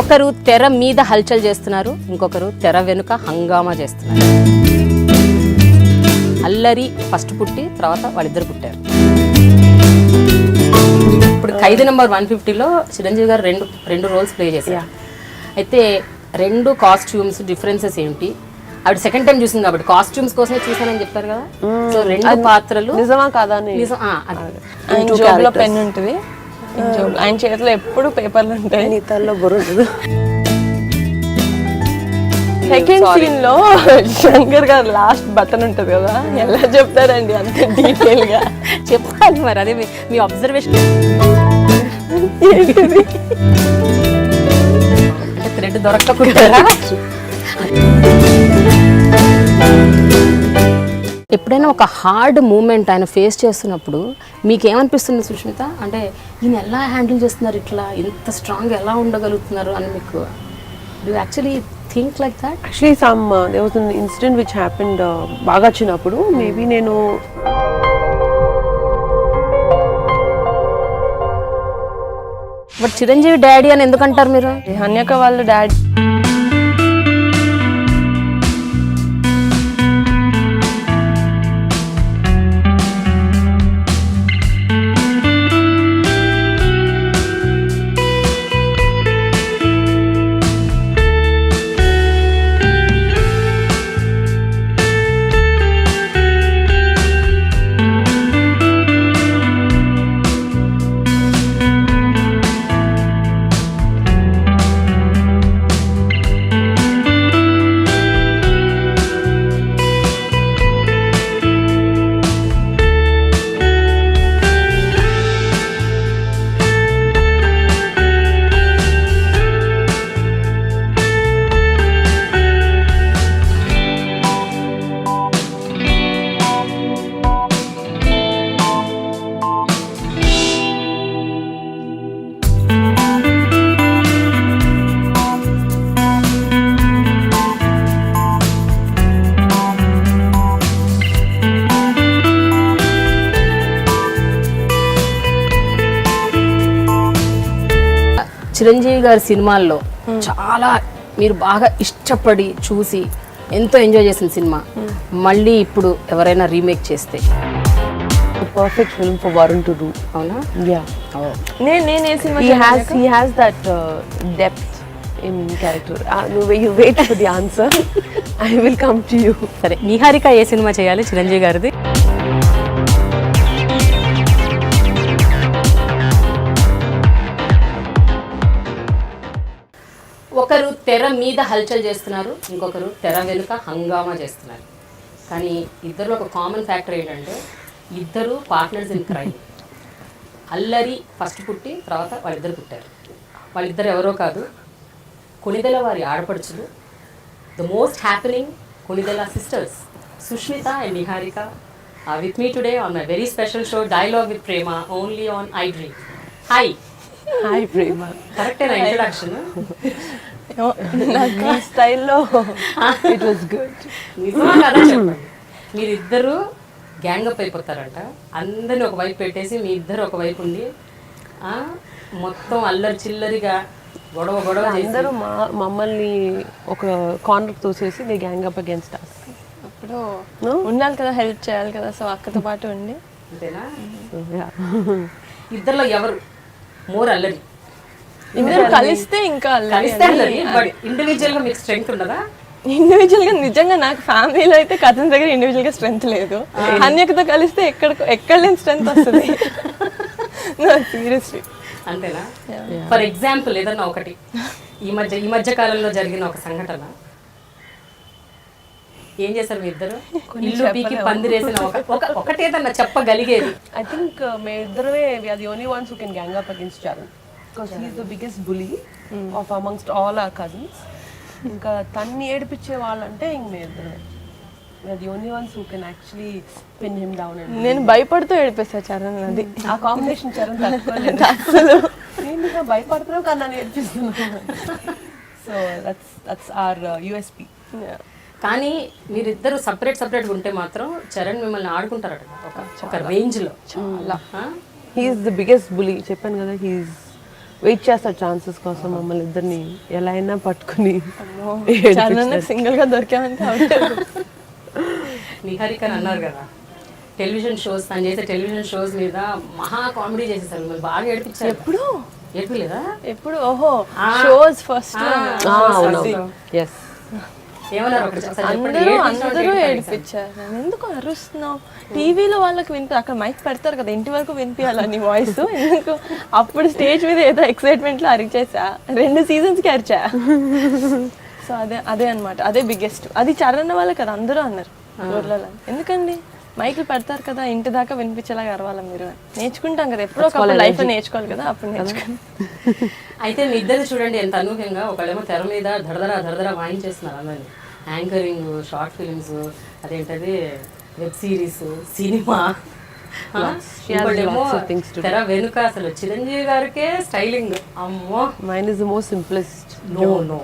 ఒకరు తెర మీద హల్చల్ చేస్తున్నారు, ఇంకొకరు తెర వెనుక హంగామా చేస్తున్నారు. అల్లరి ఫస్ట్ పుట్టి తర్వాత వాళ్ళిద్దరు పుట్టారు. ఇప్పుడు ఖైదీ నెంబర్ 150లో చిరంజీవి గారు రెండు రోల్స్ ప్లే చేశారు. అయితే రెండు కాస్ట్యూమ్స్ డిఫరెన్సెస్ ఏంటి? ఆవిడ సెకండ్ టైం చూసింది కాబట్టి కాస్ట్యూమ్స్ కోసమే చూసానని చెప్పారు కదా. సో రెండు పాత్రలు నిజమా కాదా? జోబులో పెన్ ఉంటుంది, ఆయన చేతిలో ఎప్పుడు పేపర్లు ఉంటాయి, నీతల్లో బుర్ర. సెకండ్ సీన్ లో శంకర్ గారు లాస్ట్ బటన్ ఉంటది కదా, ఎలా చెప్తారండి అంత డీటెయిల్ గా? చెప్పాలి మరి, అదే మీ అబ్జర్వేషన్. థ్రెడ్ దొరకకుండా ఎప్పుడైనా ఒక హార్డ్ మూమెంట్ ఆయన ఫేస్ చేస్తున్నప్పుడు మీకేమనిపిస్తుంది సుష్మిత? అంటే ఈయన ఎలా హ్యాండిల్ చేస్తున్నారు, ఇట్లా ఇంత స్ట్రాంగ్ ఎలా ఉండగలుగుతున్నారు అని మీకు do actually think like that? Actually there was an incident which happened బాగా చిన్నప్పుడు. మేబీ నేను బట్ చిరంజీవి డాడీ అని ఎందుకంటారు మీరు? హన్యక వాళ్ళ డాడీ చిరంజీవి గారి సినిమాల్లో చాలా మీరు బాగా ఇష్టపడి చూసి ఎంతో ఎంజాయ్ చేసిన సినిమా మళ్ళీ ఇప్పుడు ఎవరైనా రీమేక్ చేస్తే? Perfect film for Varun to do. అవునా? యా, నేను ఏ cinema he has that depth in character. You wait for the answer. I will come to you. సరే, నిహారిక ఏ సినిమా చేయాలి చిరంజీవి గారిది? ఒకరు తెర మీద హల్చల్ చేస్తున్నారు, ఇంకొకరు తెర వెనుక హంగామా చేస్తున్నారు. కానీ ఇద్దరు ఒక కామన్ ఫ్యాక్టర్ ఏంటంటే ఇద్దరు పార్ట్నర్స్ ఇన్ క్రైమ్. అల్లరి ఫస్ట్ పుట్టి తర్వాత వాళ్ళిద్దరు పుట్టారు. వాళ్ళిద్దరు ఎవరో కాదు, కొనిదెల వారి ఆడపడుచులు, the most happening Konidela sisters Sushmita and Niharika with me today on my very special show dialogue with Prema, only on iDream. Hi Prema. కరెక్టేనా ఇంట్రడక్షన్? ఈ స్టైల్లో ఇట్ వాస్ గుడ్. మీరిద్దరు గ్యాంగ్ అప్ అయిపోతారంట, అందరిని ఒకవైపు పెట్టేసి మీ ఇద్దరు ఒకవైపు ఉండి మొత్తం అల్లరి చిల్లరిగా గొడవ అందరూ మమ్మల్ని ఒక కార్నర్ తోసేసి they gang up against us. అప్పుడు ఉండాలి కదా, హెల్ప్ చేయాలి కదా, సో అక్కతో పాటు ఉండి. అంతేనా? ఇద్దరులో ఎవరు మోర్ అల్లరి? ఇద్దరు కలిస్తే ఇంకా అల్లరి. బట్ ఇండివిజువల్ గా మీకు స్ట్రెంగ్త్ ఉండదా? ఇండివిజువల్ గా నిజంగా నాకు ఫ్యామిలీలో అయితే కజిన్స్ దగ్గర ఇండివిజువల్ గా స్ట్రెంగ్త్ లేదు. అన్యకతో కలిస్తే ఎక్కడ లేని స్ట్రెంగ్త్ వస్తుంది. సీరియస్లీ. అంతేనా? ఫర్ ఎగ్జాంపుల్ ఏదన్నా ఒకటి ఈ మధ్య కాలంలో జరిగిన ఒక సంఘటన ఏం చేశారు మీ ఇద్దరు? ఇల్లు పీకి పందిరేసిన ఒకటేదన్నా చెప్పగలిగేది? I think మేమిద్దరమే we are the only ones who can gang up against Charan because he is the biggest bully of amongst all our cousins. ఇంకా తన్ని ఏడిపించే వాళ్ళంటే ఇంక మేమిద్దరమే. We are the only ones who can actually pin him down. నేను భయపడుతూ ఏడిపేసా చరణ్. అది ఆ combination Charan తట్టుకోలేదు అసలు. నేను భయపడుతున్నావు కానీ నన్ను ఏడిపిస్తున్నాను. So that's our USP. కానీ మీరిద్దరు సపరేట్గా ఉంటే మాత్రం చరణ్ మిమ్మల్ని ఆడుకుంటారట ఒక రేంజ్లో. చాలా హీఈస్ ద బిగ్గెస్ట్ బులీ. చెప్పాను కదా, హీఈస్ వెయిట్ చేస్తాడు ఛాన్సెస్ కోసం మమ్మల్ని ఇద్దరిని ఎలా అయినా పట్టుకుని సింగిల్ గా దొరికామంటే నిహారిక అని అన్నారు కదా, టెలివిజన్ షోస్ తను చేసే టెలివిజన్ షోస్ మీద మహా కామెడీ చేసేసారు, మిమ్మల్ని బాగా ఏడిపించారు. ఎప్పుడు ఏడిపిలేదా? ఎప్పుడు ఓహో షోస్ ఫస్ట్ ఎస్ ఏమన్నారు ఒకటి అందరూ ఏడిపించారు. నేను ఎందుకు అరుస్తున్నావు, టీవీలో వాళ్ళకి అక్కడ మైక్ పెడతారు కదా, ఇంటి వరకు వినిపించాలా నీ వాయిస్ ఎందుకు? అప్పుడు స్టేజ్ మీద ఏదో ఎక్సైట్మెంట్ లో అరిచేసా, 2 seasons కి అరిచా. సో అదే అనమాట, అదే బిగ్గెస్ట్. అది చరణ్ వాళ్ళే కదా అందరూ అన్నారు ఊర్లలో, ఎందుకండి మైకులు పెడతారు కదా ఇంటి దాకా వినిపించేలాగా అరవాలా మీరు, నేర్చుకుంటాం కదా ఎప్పుడో ఒక లైఫ్ నేర్చుకోవాలి కదా, అప్పుడు నేర్చుకోండి. అయితే మీ ఇద్దరు చూడండి ఎంత అనూహ్యంగా, ఒకళ్ళేమో తెర మీద దడదర వాయించేస్తున్నారు అందరినీ, యాంకరింగ్, షార్ట్ ఫిల్మ్స్, అదేంటది వెబ్ సిరీస్, సినిమా, తెర వెనుక అసలు చిరంజీవి గారికే స్టైలింగ్. అమ్మో, mind is the most simplest. No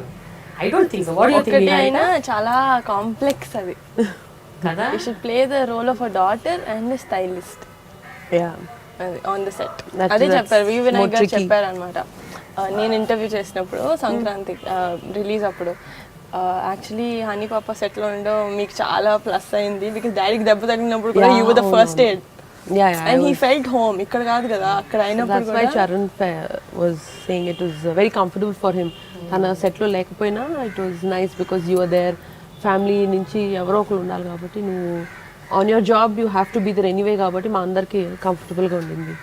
I don't think so. What you think? అయినా చాలా కాంప్లెక్స్ అది కదా. You should play the role of a daughter and stylist on the set. అదే చెప్పారు వినాయక్ గారు చెప్పారు అనమాట. నేను ఇంటర్వ్యూ చేసినప్పుడు సంక్రాంతి రిలీజ్ అప్పుడు, యాక్చువల్లీ హనీ పాప సెట్లో ఉండో మీకు చాలా ప్లస్ అయింది, బికాస్ డాడీకి దెబ్బ తగిలినప్పుడు కూడా you were the first aid and he felt home. ఇక్కడ కాదు కదా, అక్కడ అయినప్పుడు కూడా Charan was saying it was very comfortable for him. తన సెట్లో లేకపోయినా it was nice because you are there. Family నుంచి ఎవరో ఒకరు ఉండాలి కాబట్టి నువ్వు on your job you have to be there anyway, కాబట్టి మా అందరికి కంఫర్టబుల్గా ఉండింది.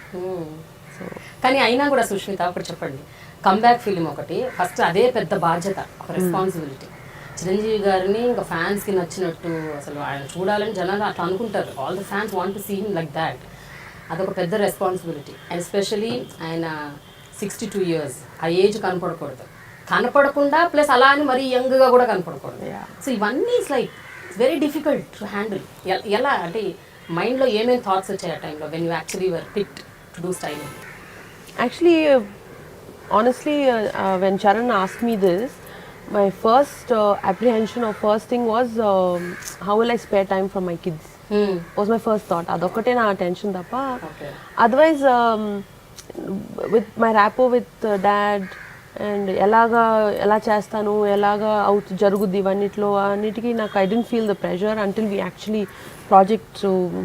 సో కానీ అయినా కూడా సుష్మిత అప్పుడు చెప్పండి, కమ్బ్యాక్ ఫిలిం ఒకటి, ఫస్ట్ అదే పెద్ద బాధ్యత, ఒక రెస్పాన్సిబిలిటీ. చిరంజీవి గారిని ఇంకా ఫ్యాన్స్కి నచ్చినట్టు అసలు ఆయన చూడాలని జనాలు అట్లా అనుకుంటారు, all the fans want to see him like that. అదొక పెద్ద రెస్పాన్సిబిలిటీ. అండ్ ఎస్పెషలీ ఆయన 62 years, ఆ ఏజ్ కనపడకుండా ప్లస్ అలా అని మరీ యంగ్గా కూడా కనపడకూడదు. సో ఇవన్నీ it's like it's very difficult to handle. ఎలా అంటే మైండ్లో ఏమేమి థాట్స్ వచ్చాయి ఆ టైంలో when you actually were picked to do styling? Actually, honestly, when Charan asked me this, my first apprehension or first thing was how will I spare time from my kids? Was my first thought. Adokate na attention tappa. Otherwise, with my rapport with dad and ఎలా చేస్తాను, ఎలాగా out జరుగుద్ది ఇవన్నిట్లో అన్నిటికీ నాకు I don't feel the pressure until we actually project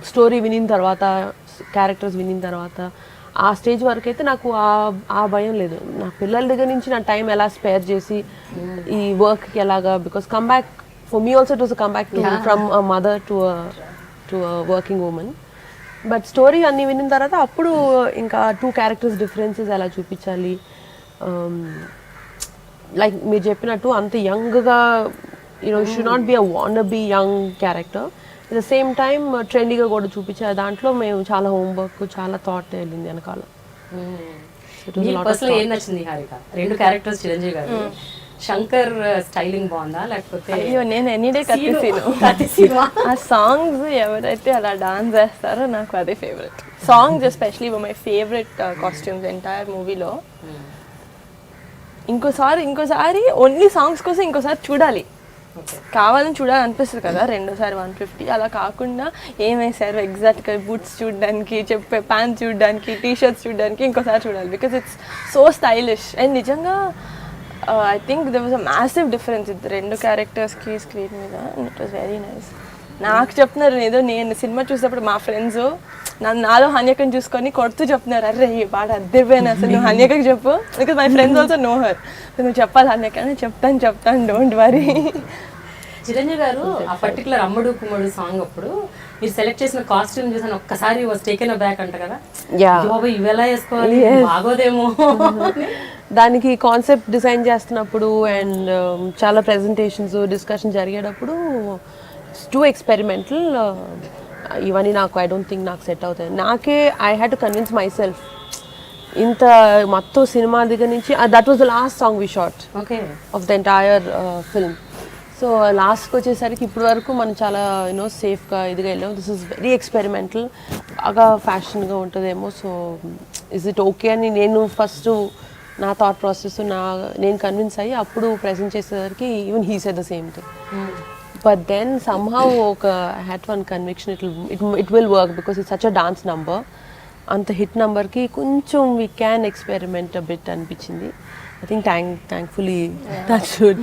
story వినిన తర్వాత, characters వినిన తర్వాత, ఆ స్టేజ్ వరకు అయితే నాకు ఆ భయం లేదు. నా పిల్లల దగ్గర నుంచి నా టైం ఎలా స్పేర్ చేసి ఈ వర్క్కి ఎలాగా, because come back for me also it was come back from a mother to a working women. But story అన్నీ వినిన తర్వాత అప్పుడు ఇంకా 2 characters డిఫరెన్సెస్ ఎలా చూపించాలి, లైక్ మీరు చెప్పినట్టు అంత యంగ్గా should not be a want be young character, at the same time ట్రెండీగా కూడా చూపించారు. దాంట్లో మేము చాలా హోంవర్క్, చాలా థాట్ వెళ్ళింది వెనకాల. పర్సనల్ ఏం నచ్చింది హారిక? 2 characters చిరంజీవి గారు, శంకర్ స్టైలింగ్ బాగుందా లేకపోతే? అయ్యో నేను ఎనీడే కత్తిసీను. ఆ సాంగ్స్ ఎవరైతే అలా డాన్స్ చేస్తారో నాకు అదే favourite songs, especially my favourite costumes entire మూవీలో. ఇంకోసారి ఓన్లీ సాంగ్స్ కోసం ఇంకోసారి చూడాలి, కావాలని చూడాలనిపిస్తుంది కదా, 2సారి 150. అలా కాకుండా ఏమేసారు ఎగ్జాక్ట్గా బూట్స్ చూడడానికి, చెప్పే ప్యాంట్ చూడడానికి, టీషర్ట్స్ చూడడానికి ఇంకోసారి చూడాలి, because it's so stylish. And నిజంగా I think there was a massive difference 2 క్యారెక్టర్స్కి స్క్రీన్ మీద. It was very nice. నాకు చెప్తున్నారు, ఏదో నేను సినిమా చూసేటప్పుడు మా ఫ్రెండ్స్ నాలో హన్యకని చూసుకొని కొడుతూ చెప్తున్నారు, అరే ఈ పాట అద్దరిపోయినా అసలు నువ్వు హన్యకకి చెప్పు, because my friends also know her, నువ్వు చెప్పాలి హన్యక అని. చెప్తాను డోంట్ వరీ. చిరంజీవి గారు ఆ పర్టికులర్ అమ్మడు కుమ్మడు సాంగ్ అప్పుడు మీరు సెలెక్ట్ చేసిన కాస్ట్యూమ్ చూసాను, ఒక్కసారి వాస్ టేకెన్ అ బ్యాక్ అంట కదా, ఇవి ఎలా వేసుకోవాలి బాగోదేమో. దానికి కాన్సెప్ట్ డిజైన్ చేస్తున్నప్పుడు అండ్ చాలా ప్రెజెంటేషన్స్ డిస్కషన్ జరిగేటప్పుడు టూ ఎక్స్పెరిమెంటల్, ఇవన్నీ నాకు ఐ డోంట్ థింక్ నాకు సెట్ అవుతాయి. నాకే I had to convince myself. ఇంత మొత్తం సినిమా దగ్గర నుంచి that was the last song we shot of the entire film. So లాస్ట్కి వచ్చేసరికి ఇప్పటి వరకు మనం చాలా సేఫ్గా ఇదిగా వెళ్ళాము. దిస్ ఇస్ వెరీ ఎక్స్పెరిమెంటల్, బాగా ఫ్యాషన్గా ఉంటుందేమో. సో ఇస్ ఇట్ ఓకే అని నేను ఫస్ట్ నా థాట్ ప్రాసెస్ నేను కన్విన్స్ అయ్యి అప్పుడు ప్రెజెంట్ చేసేసరికి even he said the same thing. But then somehow I had one conviction it will work because it's such a dance number అంత hit నెంబర్కి కొంచెం వీ క్యాన్ ఎక్స్పెరిమెంట్ బిట్ అనిపించింది. I think thankfully that should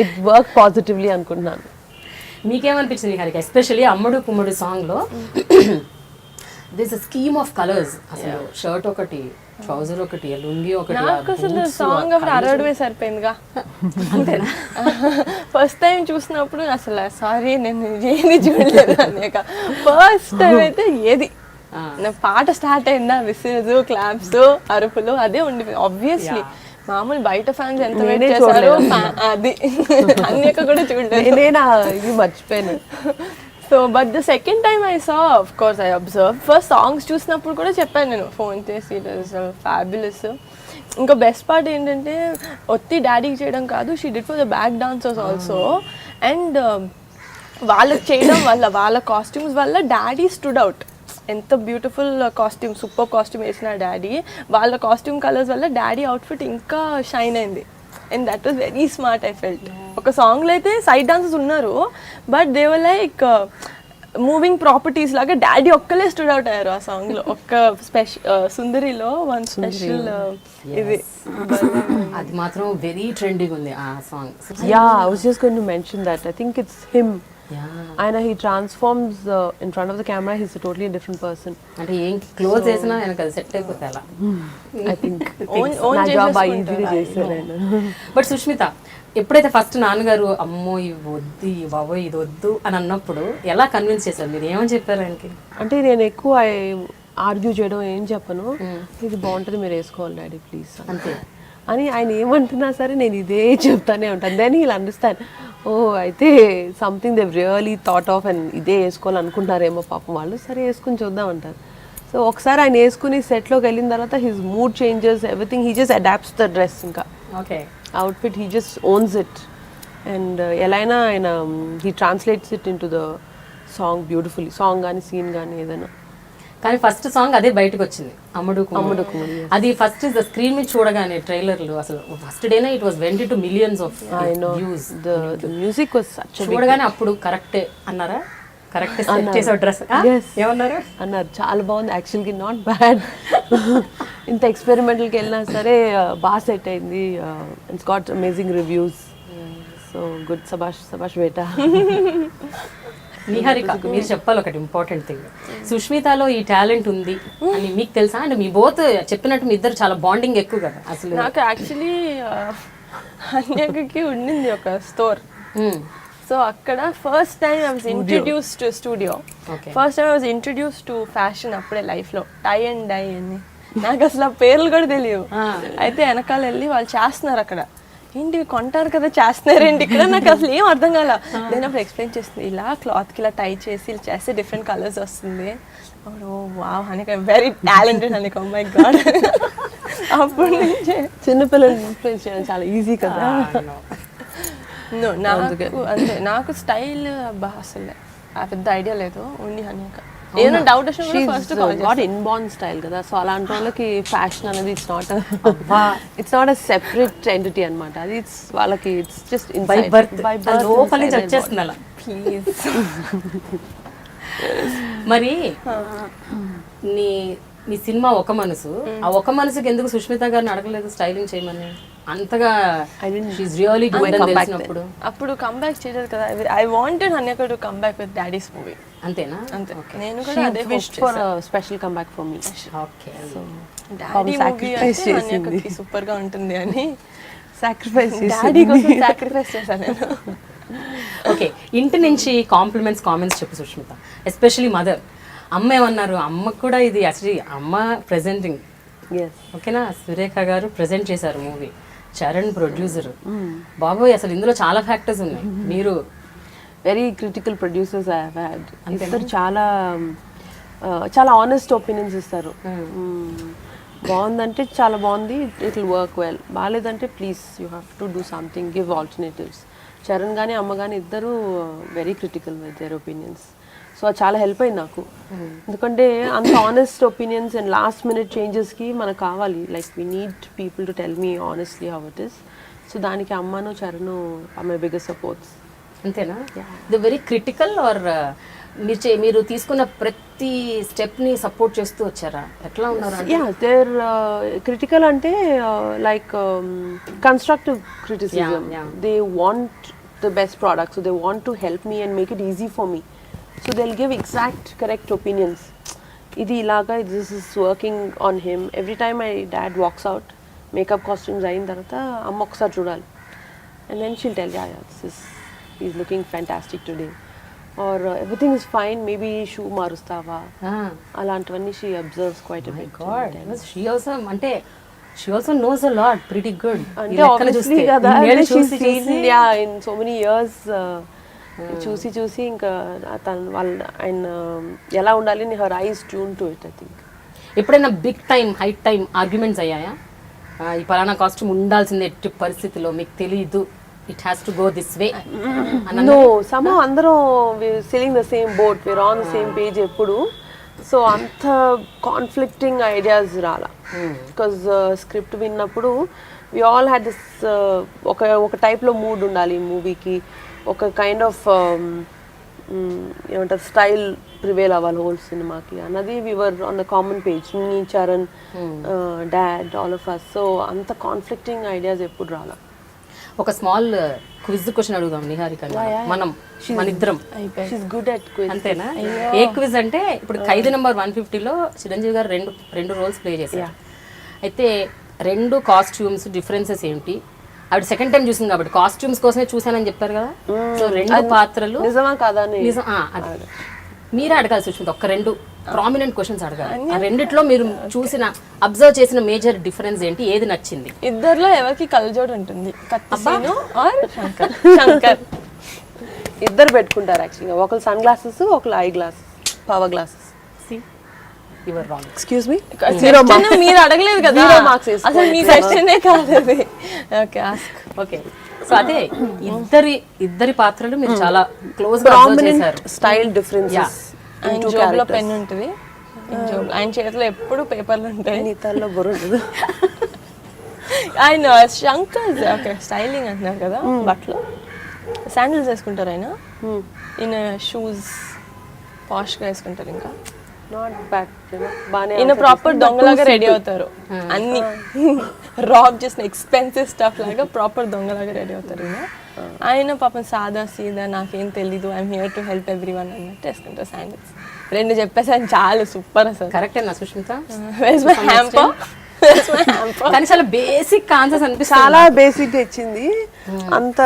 it work positively అనుకుంటున్నాను. మీకేమనిపించింది Niharika, especially అమ్మడు కుమ్ముడు సాంగ్లో this scheme of colours, అసలు shirt ఒకటి, trouser ఒకటి, లుంగి ఒకటి, నాకు అసలు సాంగ్ అప్పుడు అరవడమే సరిపోయిందిగా. అంతేనా? ఫస్ట్ టైం చూసినప్పుడు అసలు సారీ నేను ఏది చూడలేదు అనేక. ఫస్ట్ టైం అయితే ఏది నా పాట స్టార్ట్ అయిందా విసిల్స్, క్లాప్స్, అరుపులు అదే ఉండిపోయింది. ఆబ్వియస్లీ మామూలు బయట ఫ్యాన్స్ ఎంత వెయిట్ చేశారో అది అన్యక కూడా చూడలేదు. నేనా ఇది మర్చిపోయాను. So but the second time I saw, of course I observe. First songs చూసినప్పుడు కూడా చెప్పాను నేను ఫోన్ చేసి, ఇట్ ఇస్ ఫ్యాబులస్. ఇంకా బెస్ట్ పార్ట్ ఏంటంటే ఒత్తి డాడీకి చేయడం కాదు, she did for the back dancers also. And వాళ్ళకి చేయడం వల్ల, వాళ్ళ కాస్ట్యూమ్స్ వల్ల డాడీ స్టూడ్ అవుట్. ఎంత బ్యూటిఫుల్ కాస్ట్యూమ్, సూపర్ కాస్ట్యూమ్ వేసిన డాడీ, వాళ్ళ కాస్ట్యూమ్ కలర్స్ వల్ల డాడీ అవుట్ఫిట్ ఇంకా షైన్ అయింది. And that was very smart I felt. ఒక సాంగ్లో అయితే సైడ్ డాన్సర్స్ ఉన్నారు, but they were like moving properties లాగా డాడీ ఒక్కలే స్టూడ్ అవుట్ అయ్యారు ఆ సాంగ్లో. ఒక్క సుందరిలో వన్ స్పెషల్ ఇది అది మాత్రం వెరీ ట్రెండింగ్ ఉంది ఆ సాంగ్. Yeah, I was just going to mention that. I think it's him. ఆయన he transforms in front of the camera, he's totally different person. అంటే ఏం క్లోజ్ చేసినా ఆయనకు అది సెట్ అయిపోతే అలా. ఐ థింక్ నా జాబ్ ఈజీగా చేశారు ఆయన. బట్ సుష్మిత, ఎప్పుడైతే ఫస్ట్ నాన్నగారు అమ్మో ఇవి వద్దు, ఈ బాబోయ్ ఇది వద్దు అని అన్నప్పుడు ఎలా కన్విన్స్ చేశారు మీరు? ఏమని చెప్పారు ఆయనకి? అంటే నేను ఎక్కువ ఆర్గ్యూ చేయడం ఏం చెప్పను, ఇది బాగుంటుంది మీరు వేసుకోవాలి డాడీ ప్లీజ్ అంతే అని. ఆయన ఏమంటున్నా సరే నేను ఇదే చెప్తానే ఉంటాను. దెన్ హీల్ అండర్స్టాండ్, ఓ అయితే something they really thought of and ఇదే వేసుకోవాలనుకుంటున్నారేమో పాపం వాళ్ళు, సరే వేసుకుని చూద్దాం అంటారు. సో ఒకసారి ఆయన వేసుకుని సెట్లోకి వెళ్ళిన తర్వాత his mood changes, everything, he just adapts the dress. ఇంకా okay outfit he just owns it. And ఎలా అయినా ఆయన he translates it in to the song beautifully. Song కానీ సీన్ కానీ ఏదైనా. కానీ ఫస్ట్ సాంగ్ అదే బయటకు వచ్చింది, అమ్ముడు కుమ్ముడు. అది ఫస్ట్ ద స్క్రీన్ మీద చూడగానే ట్రైలర్లు అసలు ఫస్ట్ డేనే it was went to millions of views. The music was such చూడగానే అప్పుడు కరెక్టే అన్నారా? కరెక్ట్ సెట్ చేసే డ్రెస్ ఏమన్నారు? అన్నారు చాలా బాగుంది యాక్చువల్గా, నాట్ బ్యాడ్. ఇంత ఎక్స్పెరిమెంటల్కి వెళ్ళినా సరే బాగా సెట్ అయింది. It's got amazing reviews. So good, సబాష్ సబాష్ బేటా. నిహారిక, మీరు చెప్పాలి ఒకటి ఇంపార్టెంట్ థింగ్. సుష్మితలో ఈ టాలెంట్ ఉంది అని మీకు తెలుసా? అంటే మీ బోత్ చెప్పినట్టు మీ ఇద్దరు చాలా బాండింగ్ ఎక్కువ కదా. అసలు నాకు యాక్చువల్లీ అన్యకి ఉండింది ఒక స్టోర్. సో అక్కడ first time I was introduce to studio. First time I was introduce to fashion అప్పుడే లైఫ్లో. టై అండ్ డై అని నాకు అసలు ఆ పేర్లు కూడా తెలియవు. అయితే వెనకాల వెళ్ళి వాళ్ళు చేస్తున్నారు అక్కడ, ఏంటి కొంటారు కదా చేస్తున్నారేంటి ఇక్కడ, నాకు అసలు ఏం అర్థం కాల. నేను అప్పుడు ఎక్స్ప్లెయిన్ చేస్తుంది, ఇలా క్లాత్కి ఇలా టై చేసి ఇలా చేస్తే డిఫరెంట్ కలర్స్ వస్తుంది. అప్పుడు wow Hanika very talented Hanika, oh my god. అప్పుడు నుంచి చిన్నపిల్లల్ని ఇన్ఫ్లుయెన్స్ చేయడం చాలా ఈజీ కదా. నాకు అంతే, నాకు స్టైల్ బాగా అసలు ఆ పెద్ద ఐడియా లేదు, ఓన్లీ హనిక. ఏదైనా డౌట్ వచ్చినా ఫస్ట్ నాట్ ఇన్బార్న్ స్టైల్ కదా. సో అలాంటి వాళ్ళకి ఫ్యాషన్ అనేది it's not a separate entity అనమాట. అది ఇట్స్ వాళ్ళకి ఇట్స్ జస్ట్ బై బర్త్ లోపల నుంచి వచ్చేస్తుంది అలా. ప్లీజ్. మరి నీ సినిమా ఒక మనసు, ఆ ఒక మనసుకి ఎందుకు సుష్మిత గారిని అడగలేదు స్టైలింగ్ చేయమని? అంతగా షీఈస్ రియల్లీ గుడ్ అని తెలిసినప్పుడు అప్పుడు కంబ్యాక్ చేయలేదు కదా. I wanted Hanyaka to comeback with daddy's movie. అంతేనా? అంతే, నేను కూడా అదే wished for a special comeback for me. Okay. So daddy movie అంటే హన్యకకి సూపర్ గా ఉంటుంది అని సాక్రిఫైస్ డాడీ కోసం సాక్రిఫైస్ చేశాను నేను. ఓకే, ఇంటి నుంచి కామెంట్స్ చెప్పు సుష్మిత, ఎస్పెషలీ మదర్. అమ్మ ఏమన్నారు? అమ్మకు కూడా ఇది యాక్చువల్లీ అమ్మ ప్రెజెంటింగ్, ఓకేనా? సురేఖ గారు ప్రెజెంట్ చేశారు మూవీ, చరణ్ ప్రొడ్యూసర్. బాబోయ్ అసలు ఇందులో చాలా ఫ్యాక్టర్స్ ఉన్నాయి. మీరు very critical producers I have had. ఇద్దరు చాలా చాలా ఆనెస్ట్ ఒపీనియన్స్ ఇస్తారు. బాగుందంటే చాలా బాగుంది, ఇట్ విల్ వర్క్ వెల్. బాగాలేదంటే please you have to do something, give alternatives. Charan కానీ అమ్మ కానీ ఇద్దరు very critical with their opinions. So అది చాలా హెల్ప్ అయింది నాకు, ఎందుకంటే అంత honest opinions and last minute చేంజెస్కి మనకు కావాలి. Like we need people to tell me honestly how it is. So దానికి అమ్మను Charan are my biggest supports. అంతేనా? ది వెరీ క్రిటికల్ ఆర్ మీరు తీసుకున్న ప్రతి స్టెప్ని సపోర్ట్ చేస్తూ వచ్చారా? ఎట్లా ఉన్నారు? Yeah, they're critical ante like constructive criticism. Yeah. They want the best product, so they want to help me and make it easy for me. So they'll give exact correct opinions. Idi ilaga, this is working on him. Every time my dad walks out, makeup costumes ayin tarvata amma okkasari chudali, and then she'll tell, yeah, he's looking fantastic today, or everything is fine, maybe shoe marustava, alantivanni she observes quite a bit. God, she also knows a lot, pretty good. అంటే obviously కదా, she's seen, yeah, in so many years చూసి ఇంకా తను ఆయన ఎలా ఉండాలి అని her eyes tune to it. I think ఎప్పుడైనా big time height time arguments అయ్యాయా? ఈ పలానా కాస్ట్యూమ్ ఉండాల్సిందే ఎట్టి పరిస్థితిలో మీకు తెలీదు, it has to go this way? No, some అందరం sailing the same boat, we're on the same page ఎప్పుడు. సో అంత కాన్ఫ్లిక్టింగ్ ఐడియాస్ రాలా, బికాజ్ స్క్రిప్ట్ విన్నప్పుడు వి ఆల్ హ్యాడ్ దిస్ ఒక టైప్లో మూడ్ ఉండాలి మూవీకి, ఒక కైండ్ ఆఫ్ ఏమంటారు స్టైల్ ప్రివేల్ అవ్వాలి హోల్ సినిమాకి అన్నది. We were on the common page, me Charan, dad, all of us. So అంత కాన్ఫ్లిక్టింగ్ ఐడియాస్ ఎప్పుడు రాలా. ఒక స్మాల్ క్విజ్ క్వశ్చన్ అడుగుదాం నిహారిక, మన ఇద్దరం. She's good at quiz. అంతేనా? ఏ క్విజ్ అంటే ఇప్పుడు ఖైదీ నెంబర్ 150లో చిరంజీవి గారు రెండు రోల్స్ ప్లే చేశారు. అయితే రెండు కాస్ట్యూమ్స్ డిఫరెన్సెస్ ఏంటి? ఆవిడ సెకండ్ టైం చూసింది కాబట్టి కాస్ట్యూమ్స్ కోసమే చూసానని చెప్పారు కదా. సో రెండు పాత్రలు నిజమా కాదా నిజం. మీరే అడగాలి సుష్మిత, ఒక రెండు ప్రామినెంట్ క్వశ్చన్స్ అడగాలి. ఆ రెండిట్లో మీరు చూసిన అబ్జర్వ్ చేసిన మేజర్ డిఫరెన్స్ ఏంటి, ఏది నచ్చింది? ఇద్దర్లో ఎవరికి కలజోడు ఉంటుంది? కత్తిసీను ఆర్ శంకర్. ఇద్దరు పెట్టుకుంటారు యాక్చువల్గా, ఒకళ్ళు సన్ గ్లాసెస్, ఒకళ్ళు I glasses, power glasses. You were wrong. Excuse me? మీరు అడగలేదు కదా, అసలు మీ క్వశ్చనే కాదు అది. Okay, ask. ఓకే, సో అదే ఇద్దరి పాత్రలు మీరు చాలా క్లోజ్ గా అబ్జర్వ్ చేశారు. Style differences. ఆయన జోబులో పెన్ ఉంటుంది, ఆయన చేతిలో ఎప్పుడు పేపర్లు ఉంటాయి, నీతల్లో బుర్ర. ఆయన శంకర్ ఓకే స్టైలింగ్ అంటున్నారు కదా, బట్టలు శాండిల్స్ వేసుకుంటారు ఆయన, ఈయన షూస్ పాష్గా వేసుకుంటారు. ఇంకా ఈయన ప్రాపర్ దొంగలాగా రెడీ అవుతారు, అన్ని రాబ్ చేసిన ఎక్స్పెన్సివ్ స్టఫ్ లాగా ప్రాపర్ దొంగలాగా రెడీ అవుతారు. ఆయన పాపం సాదా సీదా నాకేం తెలీదు, I'm here to help every one అన్నట్టు వేసుకుంటారు శాండిల్స్. రెండు చెప్పేసాను, చాలా సూపర్ అసలు. కరెక్టేనా సుష్మిత? కానీ చాలా బేసిక్ ఆన్సర్స్ అనిపిస్తుంది, చాలా బేసిక్ గా ఇచ్చింది, అంత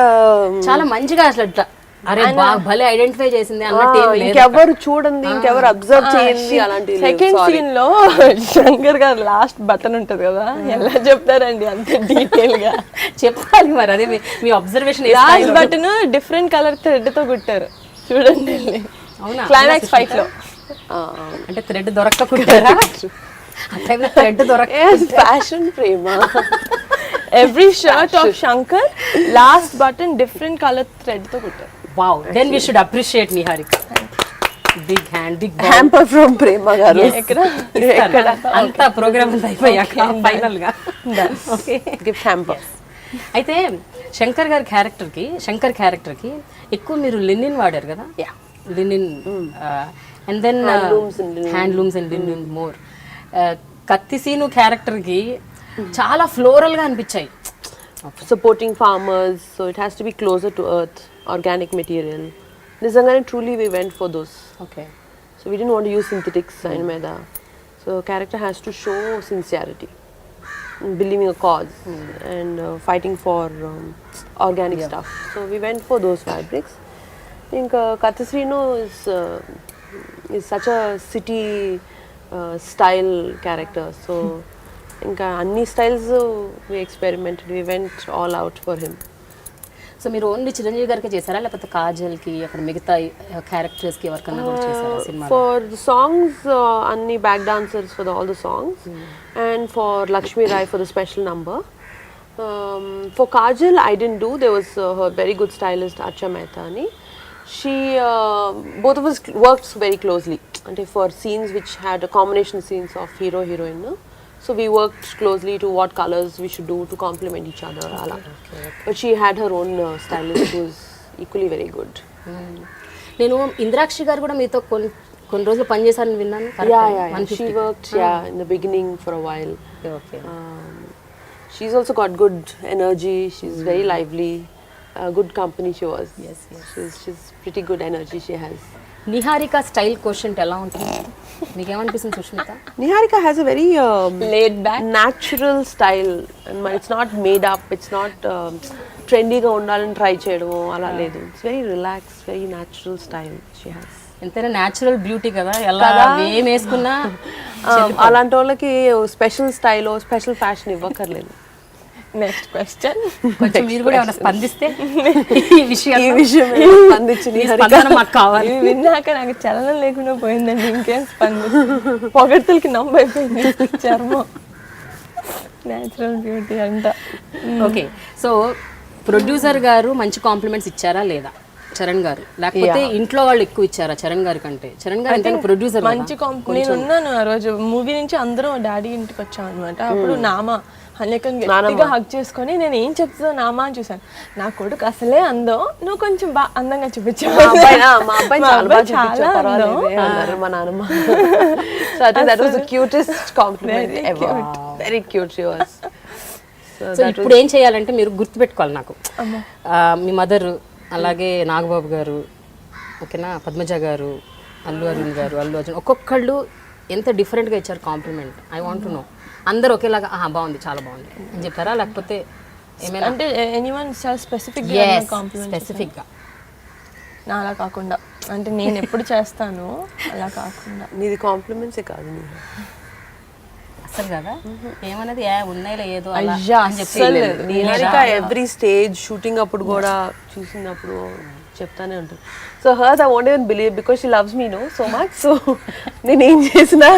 చాలా మంచిగా అసలు అరే భలే ఐడెంటిఫై చేసింది అన్నట్టు. ఇంకెవరు చూడండి, ఇంకెవరు అబ్జర్వ్ చేయండి అలాంటి. సెకండ్ సీన్ లో శంకర్ గారు లాస్ట్ బటన్ ఉంటది కదా, ఎలా చెప్తారండి అంత డీటెయిల్ గా చెప్పాలి మరి. అదే మీ observation. Last button different colour thread తో కుట్టారు చూడండి. అవునా? క్లైమాక్స్ ఫైట్ లో అంటే థ్రెడ్ దొరకకుంటారా? థ్రెడ్ దొరక fashion Prema. Every shirt of Shankar last button different colour thread తో కుట్టారు. Wow, then we should appreciate Niharika. Big hand, big ball. Hamper from Prema garu. ఎక్కడ అంతా ప్రోగ్రామ్ అంతా అయిపోయాక ఫైనల్ గా ఓకే గిఫ్ట్ హ్యాంపర్. అయితే శంకర్ క్యారెక్టర్ కి ఎక్కువ మీరు లినిన్ వాడారు కదా? Linen and then handlooms and linen more. కత్తిసీను క్యారెక్టర్ కి చాలా ఫ్లోరల్ గా అనిపించాయి. Supporting farmers, so it has to be closer to earth, organic material. Nizangane truly we went for those. Okay. So we didn't want to use synthetics in Meda. So character has to show sincerity, believing a cause, and fighting for organic stuff. So we went for those fabrics. I think Kathasrino is such a city style character. So ఇంకా అన్ని styles we experimented, we went all out for him. So మీరు only Chiranjeevi గారికి చేశారా, లేకపోతే కాజల్కి అక్కడ మిగతా క్యారెక్టర్స్కి ఎవరికన్నా కూడా చేశారా సినిమా? ఫర్ సాంగ్స్ అన్ని back dancers for all the songs, and for Lakshmi Rai for the special number. For Kajal I didn't do, they was her very good stylist Archa Mehta అని. She both of us worked very closely, అంటే for scenes which had a combination scenes of hero heroine. So we worked closely to what colors we should do to complement each other. Okay. But she had her own stylist who was equally very good. నేను ఇంద్రాక్షి గారు కూడా మీతో కొన్ని రోజులు పనిచేశారని విన్నాను. Yeah. She worked in the beginning for a while. Okay. She's also got good energy. She's very lively. Good company she was. Yes. She's pretty good energy she has. Niharika style question ఎలా ఉంటుంది? మీకేమనిపిస్తుంది Sushmita? Niharika has a very Laid back. natural style, and it's not made up. It's not trendy ga undalani try cheyadamo ala ledu. It's very relaxed, very natural style she has. ఎంతైనా natural beauty కదా, ఎలా ఏం వేసుకున్నా అలాంటి వాళ్ళకి special style special fashion ఇవ్వక్కర్లేదు. Next question. కొంచెం మీరు కూడా ఏమైనా స్పందిస్తే ఈ విషయం మాకు కావాలి. విన్నాక నాకు చలనం లేకుండా పోయిందండి. ఇంకేం పొగడ్తలకి నమ్మైపోయింది చర్మం. న్యాచురల్ బ్యూటీ అంట. ఓకే, సో ప్రొడ్యూసర్ గారు మంచి కాంప్లిమెంట్స్ ఇచ్చారా లేదా చరణ్ గారు, లేకపోతే ఇంట్లో వాళ్ళు ఎక్కువ ఇచ్చారా చరణ్ గారి కంటే? చరణ్ గారు అంటే ప్రొడ్యూసర్ మంచి నేను ఉన్నాను ఆ రోజు మూవీ నుంచి, అందరం డాడీ ఇంటికి వచ్చాం అనమాట. అప్పుడు నామా హన్యకన్ గట్టిగా హగ్ చేసుకొని నేను ఏం చెప్తుందో నామా అని చూసాను. నా కొడుకు అసలే అందం, నువ్వు కొంచెం బాగా అందంగా చూపించావు. చాలా మా నాన్నమ్మ. That was the cutest compliment ever. Very cute she was. So ఇప్పుడు ఏం చేయాలంటే మీరు గుర్తుపెట్టుకోవాలి నాకు, మీ మదర్, అలాగే నాగబాబు గారు, ఓకేనా, పద్మజ గారు, అల్లు అరవింద్ గారు, అల్లు అర్జున్, ఒక్కొక్కళ్ళు ఎంత డిఫరెంట్గా ఇచ్చారు compliment. I want to know. అందరూ ఒకేలాగా బాగుంది, చాలా బాగుంది అని చెప్తారా, లేకపోతే ఏమైనా అంటే ఎనీవన్ స్పెసిఫిక్ స్పెసిఫిక్గా? నా అలా కాకుండా, అంటే నేను ఎప్పుడు చేస్తాను అలా కాకుండా. నీది కాంప్లిమెంట్సే కాదు అసలు కదా, ఏమన్నది ఉన్నాయిలే ఏదో నిహారిక ఎవ్రీ స్టేజ్ షూటింగ్ అప్పుడు కూడా చూసినప్పుడు చెప్తానే ఉంటుంది. So hers I want even believe because she loves me no so much. So నేను ఏం చేసినా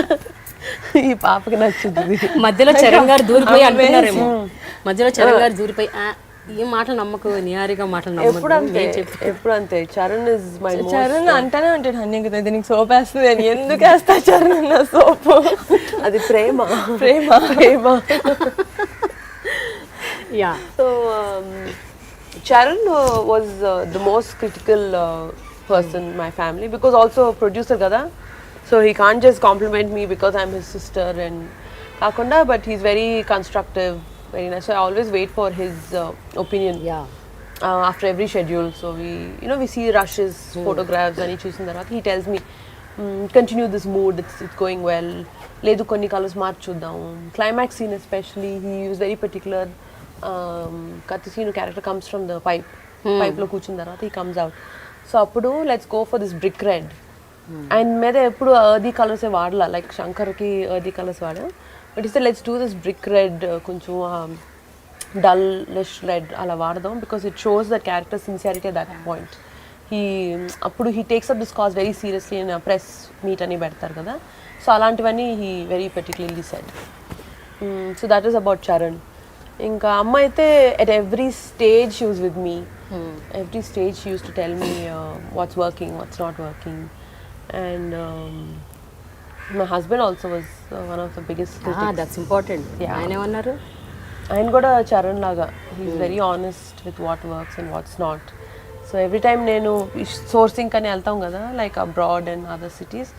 ఈ పాపకి నచ్చుతుంది. మధ్యలో చరణ్ గారు దూరిపోయి అంటున్నారేమో, మధ్యలో చరణ్ గారు దూరిపోయి ఈ మాటలు నమ్మకు, నిహారిక మాటలు నమ్మకు. ఎప్పుడు అంతే. చరణ్ ఇస్ మై చరణ్ అంటానే ఉంటాడు, అన్నీ దీనికి సోప్ వేస్తుంది అని. ఎందుకు వేస్తా చరణ్ నా సోపు? అది Prema. Yeah. So Charan was the most critical person in my family because also a producer kada, so he can't just compliment me because I'm his sister and kakunda, but he's very constructive, very nice. So I always wait for his opinion after every schedule. So we see rushes, photographs and he choosing that. He tells me continue this mood, it's going well, ledu konni colors marchuddam. Climax scene especially he was very particular. Katisino character comes from the pipe lo కూర్చున్న తర్వాత he comes out. So అప్పుడు let's go for this brick red. And మీద ఎప్పుడు earthy colours వాడలా, లైక్ శంకర్కి earthy colours వాడా, but ఇస్తే let's do this brick red, కొంచెం డల్లిష్ రెడ్ అలా వాడదాం because it shows the character sincerity at that point. అప్పుడు he takes up this cause very seriously in press meet అని పెడతారు కదా. సో అలాంటివన్నీ he very particularly said. So that is about Charan. ఇంకా అమ్మ అయితే at every stage she was with me. Every stage she used to tell me what's working, what's not working. And my husband also was one of the biggest critics. That's important. ఆయన ఏమన్నారు? ఆయన కూడా చరణ్ లాగా he's very honest with what works and what's not. So every time నేను sourcing అని వెళ్తాం కదా, like abroad and other cities,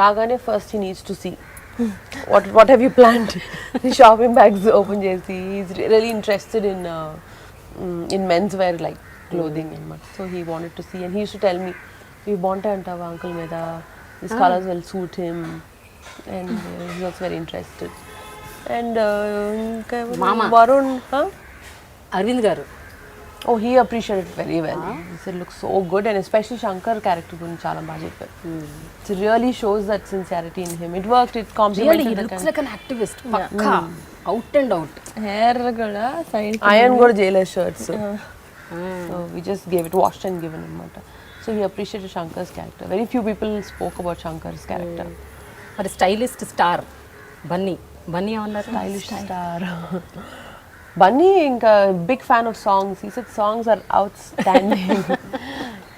రాగానే first he needs to see what have you planned. Shopping bags open chesi. He's really interested in menswear like clothing and much. So he wanted to see and he used to tell me, "You bonta antava uncle meda, these colors will suit him." And he was very interested. And Mama Varun, Arvind garu, oh, he appreciated it very well. He said looks so good, and especially Shankar character guరించి చాలా బాగా చెప్పారు. It really shows that sincerity in him. It worked. It complemented. Really, he looks like an activist. Pakka, out and out. Hair కూడా side Iron కూడా చేయలేదు shirts. So we just gave it washed and given అనమాట. So he appreciated Shankar's character. Very few people spoke about Shankar's character. మరి stylist star Bunny ఏమన్నారు? Stylish star. Bunny, ఇంకా big fan of songs. He said songs are outstanding.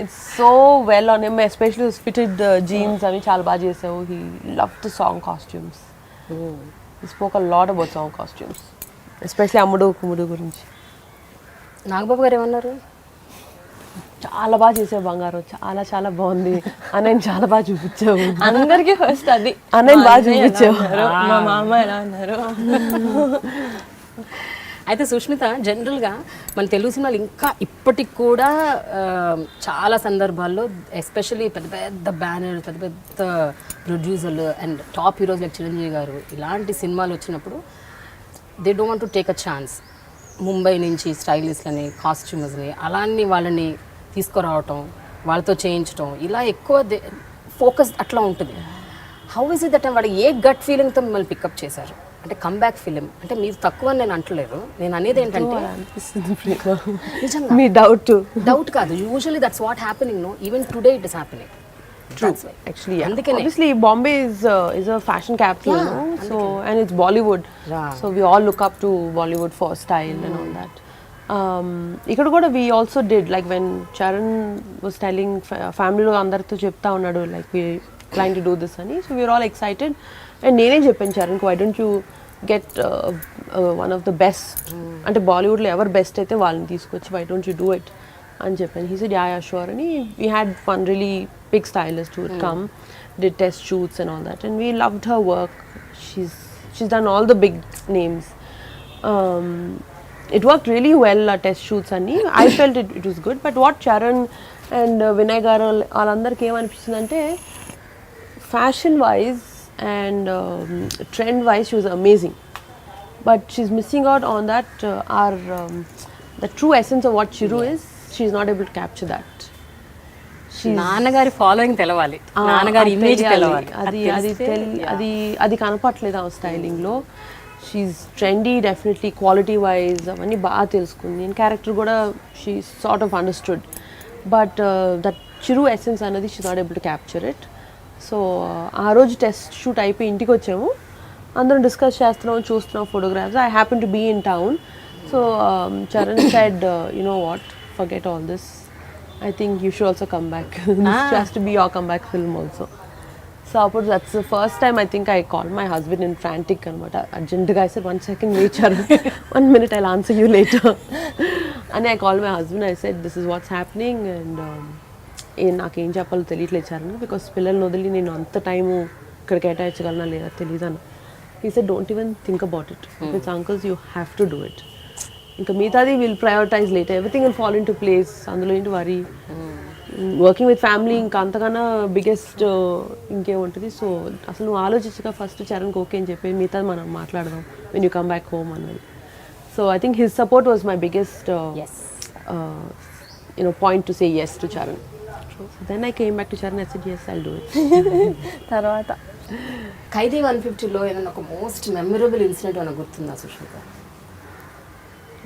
It's so well on him, especially his fitted jeans. అవి చాలా బాగా చేసావు. He loved the song costumes. He spoke a lot about song costumes, especially అమ్ముడు కుమ్ముడు గురించి. నాగబాబు గారు ఏమన్నారు? చాలా బాగా చేసావు బంగారం, చాలా చాలా బాగుంది అన్నయ్య, చాలా బాగా చూపించావు. అందరికీ ఫస్ట్ అది అన్నయ్య బాగా చూపించావు. మా మామ ఎలా ఉన్నారు. అయితే సుష్మిత, జనరల్గా మన తెలుగు సినిమాలు ఇంకా ఇప్పటికి కూడా చాలా సందర్భాల్లో ఎస్పెషల్లీ పెద్ద పెద్ద బ్యానర్, పెద్ద పెద్ద ప్రొడ్యూసర్లు and top heroes like Chiranjeevi గారు ఇలాంటి సినిమాలు వచ్చినప్పుడు they don't want to take a chance. Mumbai నుంచి స్టైలిస్ట్లని, కాస్ట్యూమర్స్ని అలాంటి వాళ్ళని తీసుకురావటం, వాళ్ళతో చేయించడం, ఇలా ఎక్కువ ఫోకస్ అట్లా ఉంటుంది. హౌ ఇస్ ఇట్ దట్ వాడు ఏ గట్ ఫీలింగ్తో మిమ్మల్ని పికప్ చేశారు? అంటే కమ్బ్యాక్ ఫిలిం అంటే మీరు తక్కువ నేను అంటలేదు, నేను అనేది ఏంటంటే నిజంగా మీ డౌట్ కాదు, usually that's what happening, no even today it is happening. Actually, yeah. Obviously, Bombay is a fashion capital, you know? So, and it's Bollywood. So we all look up to Bollywood for style and all that. ఇక్కడ కూడా we also did, like when Charan was telling family lo andartho chepta unnadu, like we planning to do this ani, so we were all excited. And nene cheppanu Charan, why don't you get one of the best, ante Bollywood lo ever best aithe valలని తీసుకొచ్చి, why don't you do it అని చెప్పాను. He said yeah sure అని. We had one really big stylist who would come, did test shoots and all that, and we loved her work. She's done all the big names. It worked really well, test shoots ani. I felt it was good, but what Charan and Vinay garu వాళ్ళందరికీ ఏమనిపించిందంటే, fashion wise and trend wise she was amazing, but she's missing out on that the true essence of what Chiru is. She's not able to capture that. నాన్నగారి following తెలవాలి, నాన్నగారి image తెలవాలి. అది కనపట్లేదు ఆ styling లో. She trendy definitely, quality wise అవన్నీ బాగా తెలుసుకుంది. నేను క్యారెక్టర్ కూడా she sort of understood, but that Chiru essence అనేది she not able to capture it. So ఆ రోజు టెస్ట్ షూట్ అయిపోయి ఇంటికి వచ్చాము, అందరం డిస్కస్ చేస్తున్నాం, చూస్తున్నాం photographs. I happen to be in town. So Charan said, you know what, forget all this, I think you should also come back. This has to be your comeback film also. So that's the first time I think I called my husband in frantic anamata, urgent ga. I said, 1 second wait Charan, 1 minute, I'll answer you later. And I called my husband, I said this is what's happening, and నాకు ఏం చెప్పాలో తెలియట్లేదు Charan, because పిల్లల్ని వదిలి నేను అంత time ఇక్కడ కేటాయించగలనా లేదా తెలియదన్న. He said don't even think about it, if it's uncles you have to do it. ఇంకా మిగతాది will prioritize later, everything will fall into place, అందులో ఏంటి వరీ. వర్కింగ్ విత్ ఫ్యామిలీ ఇంకా అంతకన్నా బిగ్గెస్ట్ ఇంకేముంటుంది. సో అసలు నువ్వు ఆలోచించగా ఫస్ట్ చరణ్కి ఓకే అని చెప్పి మిగతాది మనం మాట్లాడదాం when you come back home అన్నది. So I think his support was my biggest point to say yes to Charan. So then I came back to Charan, I said yes, I'll do it. తర్వాత ఖైదీ 150లో ఏదైనా ఒక most memorable incident ఏమైనా గుర్తుందా Sushmita?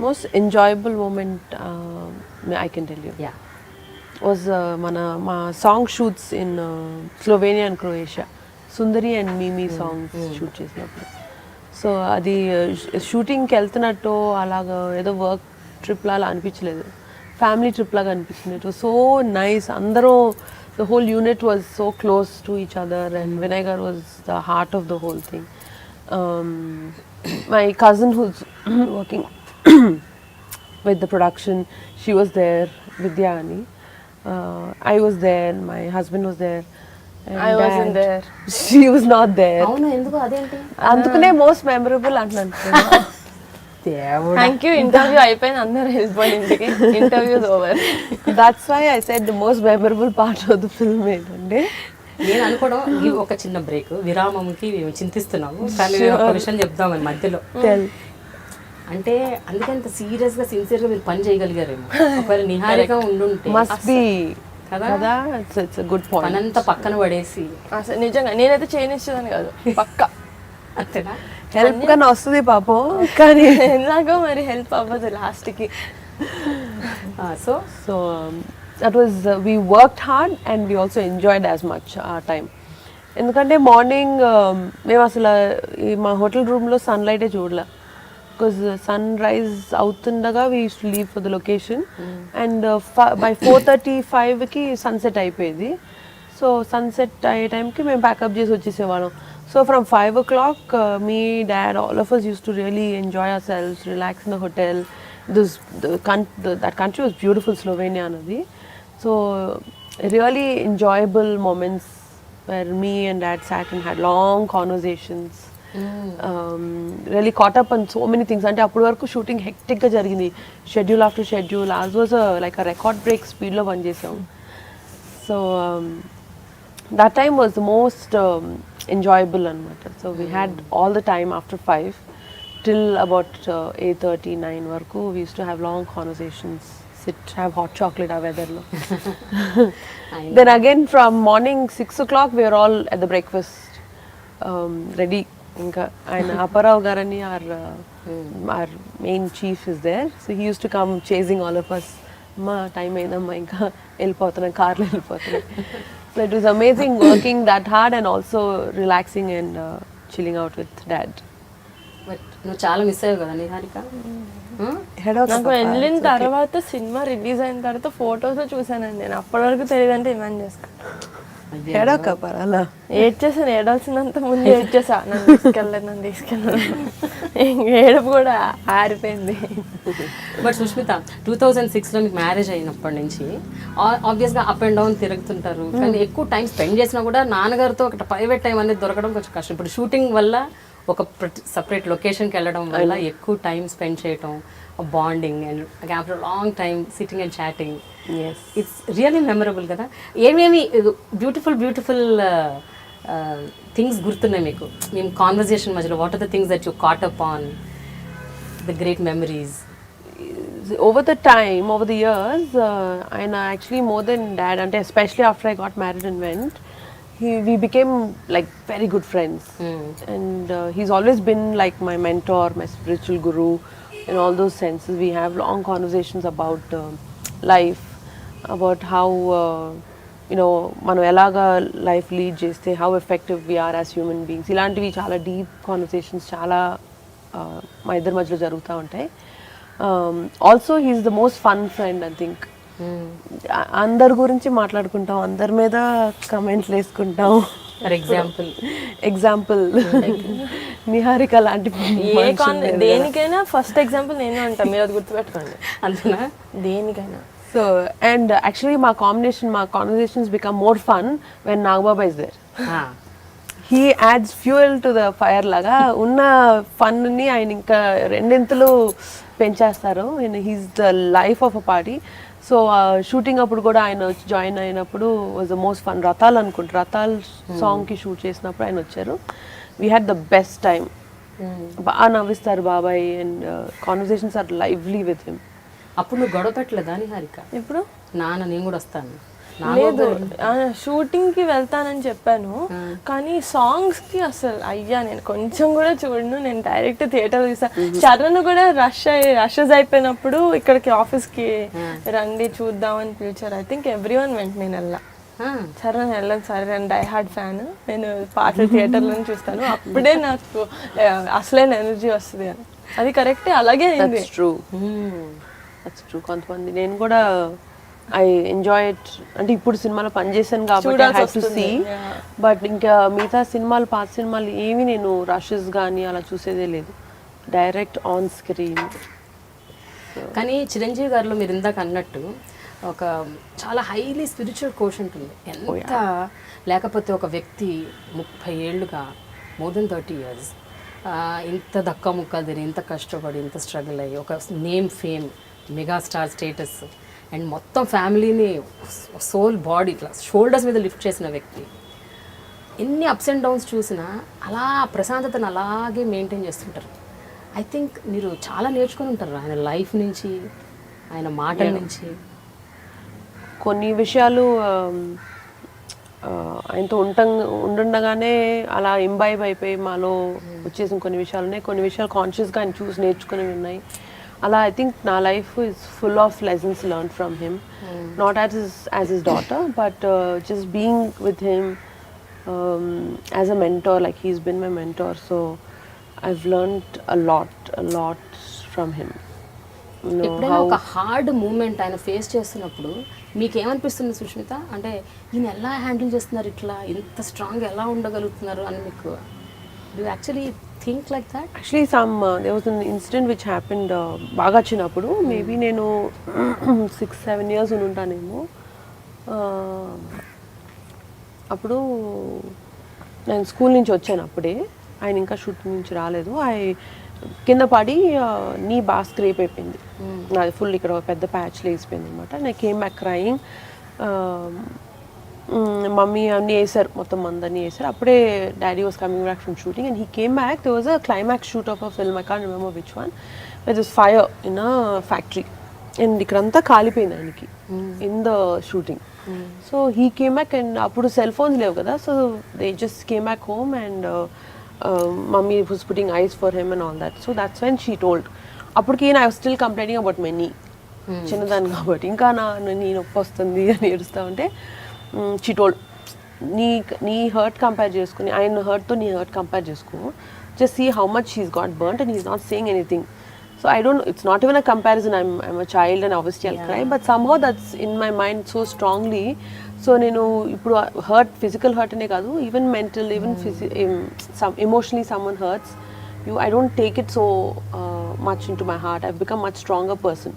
Most enjoyable moment I can tell you, Yeah, was my song shoots in Slovenia and Croatia. Sundari and Mimi songs shoot చేసినప్పుడు. So అది షూటింగ్కి వెళ్తున్నట్టు అలాగా ఏదో వర్క్ ట్రిప్ లాగా అనిపించలేదు, ఫ్యామిలీ ట్రిప్ లాగా అనిపించింది. It was so nice. అందరూ, the whole unit was so close to each other, and Vinay garu was the heart of the whole thing. My cousin who's working with the production, she was there, Vidya Ani. I was there, my husband was there, and I wasn't there. She was not there. అవును, ఎందుకు అదేంటి? అందుకనే most memorable అంటున్నాను. దేవుడా, thank you, interview అయిపోయింది, అందరూ వెళ్ళిపోయి ఇంటికి, interviews over. That's why I said the most memorable part of the film ఏంటంటే, నేను అనుకోవడం ఈ ఒక చిన్న బ్రేక్ విరామంకి మేము చింతిస్తున్నాము, కానీ ఒక విషయం చెప్దామని మధ్యలో. అంటే అందుకే అంత సీరియస్గా సిన్సియర్గా మీరు పని చేయగలిగారేమో. ఒకవేళ నిహారిక ఉండుంటే must be కదా, it's a good point. పనంతా పక్కన పడేసి అసలు నిజంగా నేనైతే చేయనిచ్చేదాన్ని కాదు, పక్క అంతేనా? హెల్ప్ కన్నా వస్తుంది పాపం, కానీ ఎలాగో మరి హెల్ప్ అవ్వదు లాస్ట్కి. So that was we worked hard and we also enjoyed as much our time. ఎందుకంటే మార్నింగ్ మేము అసలు మా హోటల్ రూమ్లో సన్లైటే చూడలే, because sunrise అవుతుండగా we used to leave for the location, and by 4:35కి సన్సెట్ అయిపోయేది. సో సన్సెట్ అయ్యే టైంకి మేము ప్యాకప్ చేసి వచ్చేసేవాళ్ళం. So from 5 o'clock me, dad, all of us used to really enjoy ourselves, relax in the hotel. That country was beautiful, Slovenia anadi. So really enjoyable moments where me and dad sat and had long conversations. Really caught up on so many things. అంటే అప్పటి వరకు shooting హెక్టిక్గా జరిగింది, schedule after schedule. Also was like a record break స్పీడ్లో పనిచేసాం. So that time was the most enjoyable anamata. So we had all the time after 5 till about 8:30 9 varaku we used to have long conversations, sit, have hot chocolate a weather lo. Then again from morning 6 o'clock we were all at the breakfast ready. Inka and Aparav garani our main chief is there, so he used to come chasing all of us. Ma time aidamma inka ellipothana car lo ellipothana. So it was amazing working that hard and also relaxing and chilling out with dad. But నువ్వు చాలా miss అయ్యావు కదా నిహారిక. నాకు వెళ్ళిన తర్వాత cinema release అయిన తర్వాత photos చూసానండి నేను. అప్పటి వరకు తెలియదంటే ఇమాన్ చేసుకో. అలా ఏడ్చేసాను, ఏడాల్సినంత ముందు ఏడ్చేసా. నన్ను తీసుకెళ్ళను ఏడుపు కూడా ఆరిపోయింది. బట్ సుష్మిత 2006లో మీకు మ్యారేజ్ అయినప్పటి నుంచి ఆబ్వియస్గా అప్ అండ్ డౌన్ తిరుగుతుంటారు, కానీ ఎక్కువ టైం స్పెండ్ చేసినా కూడా నాన్నగారితో ఒక ప్రైవేట్ టైం అనేది దొరకడం కొంచెం కష్టం. ఇప్పుడు షూటింగ్ వల్ల ఒక సపరేట్ లొకేషన్కి వెళ్ళడం వల్ల ఎక్కువ టైం స్పెండ్ చేయటం, bonding and after long time sitting and chatting, it's really memorable కదా. ఏమేమి బ్యూటిఫుల్ థింగ్స్ గుర్తున్నాయి మీకు మేము కాన్వర్జేషన్ మధ్యలో? What are the things that you caught up on the great memories? Over the time, over the years, and actually more than dad, and especially after I got married and went, we became like very good friends. And he's always been like my mentor, my spiritual guru in all those senses. We have long conversations about life, about how మనం ఎలాగా life lead చేస్తే how effective we are as human beings. ఇలాంటివి చాలా deep conversations చాలా మా ఇద్దరి మధ్యలో జరుగుతూ ఉంటాయి. Also he's the most fun friend I think. అందరి గురించి మాట్లాడుకుంటాం, అందరి మీద కమెంట్లు వేసుకుంటాం. ఫర్ ఎగ్జాంపుల్ నిహారిక లాంటి దేనికైనా ఫస్ట్ ఎగ్జాంపుల్ నేనే ఉంటాను, మీరు అది గుర్తుపెట్టుకోండి. అంతేనా? దేనికైనా. సో అండ్ యాక్చువల్లీ మా conversations become more fun when Nagababa is there. He adds fuel to the fire లాగా ఉన్న ఫన్ని ఆయన ఇంకా రెండింతలు పెంచేస్తారు. And he's the life of a party. So shooting అప్పుడు కూడా ఆయన వచ్చి జాయిన్ అయినప్పుడు వాజ్ ద మోస్ట్ ఫన్. రథాల్ అనుకుంటా, రథాల్ సాంగ్కి షూట్ చేసినప్పుడు ఆయన వచ్చారు. We had the best time. బాగా నవ్విస్తారు బాబాయ్ and conversations are lively with him. అప్పుడు నువ్వు గొడవ పెట్టలేదా నిహారిక? ఇప్పుడు నేను కూడా వస్తాను. లేదు, షూటింగ్కి వెళ్తానని చెప్పాను, కానీ సాంగ్స్కి అసలు అయ్యా నేను కొంచెం కూడా చూడను. నేను డైరెక్ట్ థియేటర్ చూసాను. చరణ్ కూడా రషెస్ అయిపోయినప్పుడు ఇక్కడికి ఆఫీస్కి రండి చూద్దామని పిలిచారు. ఐ థింక్ ఎవ్రీ వన్ వెంట. నేను వెళ్ళా. చరణ్ వెళ్ళను సరే, నేను డై హార్డ్ ఫ్యాన్, నేను పాటలు థియేటర్లో చూస్తాను, అప్పుడే నాకు అసలైన ఎనర్జీ వస్తుంది అని. అది కరెక్టే, అలాగే అయింది. That's true. కొంతమంది నేను కూడా ఐ ఎంజాయ్ ఇట్. అంటే ఇప్పుడు సినిమాలో పనిచేసాను కాబట్టి I have to see. But ఇంకా మిగతా సినిమాలు, పాత సినిమాలు ఏమి నేను రషెస్ కానీ అలా చూసేదే లేదు, డైరెక్ట్ ఆన్ స్క్రీన్. కానీ చిరంజీవి గారిలో మీరు ఇందాక అన్నట్టు ఒక చాలా హైలీ స్పిరిచువల్ కోషంట్ ఉంది. ఎంత లేకపోతే ఒక వ్యక్తి 30 ఏళ్ళుగా మోర్ దెన్ 30 years ఇంత దక్క ముక్కలు తిని, ఇంత కష్టపడి, ఇంత స్ట్రగుల్ అయ్యి, ఒక name, fame, megastar status and మొత్తం ఫ్యామిలీని సోల్ బాడీ ఇట్లా షోల్డర్స్ మీద లిఫ్ట్ చేసిన వ్యక్తి ఎన్ని అప్స్ అండ్ డౌన్స్ చూసినా అలా ప్రశాంతతను అలాగే మెయింటైన్ చేస్తుంటారు. ఐ థింక్ మీరు చాలా నేర్చుకొని ఉంటారు ఆయన లైఫ్ నుంచి, ఆయన మాటల నుంచి. కొన్ని విషయాలు ఆయనతో ఉండుండగానే అలా ఇంబైబ్ అయిపోయి మాలో వచ్చేసిన కొన్ని విషయాలు ఉన్నాయి. కొన్ని విషయాలు కాన్షియస్గా ఆయన చూసి నేర్చుకునేవి ఉన్నాయి. అలా ఐ థింక్ నా life is full of lessons learn from him, not as his daughter but just being with him as a mentor. Like he's been my mentor, so I've learned a lot from him. ఎప్పుడైనా ఒక hard moment ఆయన face చేస్తున్నప్పుడు మీకు ఏమనిపిస్తుంది సుష్మిత? అంటే ఈయన ఎలా handle చేస్తున్నారు, ఇట్లా ఇంత స్ట్రాంగ్ ఎలా ఉండగలుగుతున్నారు అని మీకు do actually think like that? Actually there was an incident which happened బాగా చిన్నప్పుడు, మేబీ నేను 6-7 years ఉంటానేమో. అప్పుడు నేను స్కూల్ నుంచి వచ్చాను అప్పుడే, ఆయన ఇంకా షూటింగ్ నుంచి రాలేదు. కింద పడి నీ బాగా స్క్రేప్ అయిపోయింది, నాది ఫుల్ ఇక్కడ పెద్ద ప్యాచ్ లేసిపోయింది అనమాట. నేను కేమ్ బ్యాక్ క్రయింగ్. మమ్మీ అన్నీ వేసారు, మొత్తం అందరినీ వేసారు. అప్పుడే daddy was coming back from shooting and he came back. They was a climax shoot of a film, I can't remember which one. It was fire in a factory and ఇక్కడంతా కాలిపోయింది ఆయనకి in the shooting. So he came back and అప్పుడు cell phones లేవు కదా, so they just came back home and mummy was putting ice for him and all that. So that's when she told. అప్పటికి I was still complaining about many, చిన్నదాన్ని కాబట్టి ఇంకా నీ నొప్పి వస్తుంది అని ఏడుస్తూ ఉంటే షీ టోల్డ్, నీ హర్ట్ కంపేర్ చేసుకుని ఆయన హర్ట్తో నీ హర్ట్ కంపేర్ చేసుకో, just see how much he's got burnt and he's not saying anything. So I don't, it's not even a comparison, I'm a child and obviously I'll cry, but somehow that's in my mind so strongly. So నేను ఇప్పుడు hurt, physical hurt అనే కాదు, even mental, even some emotionally someone hurts you, I don't take it so much into my heart. I've become much stronger person.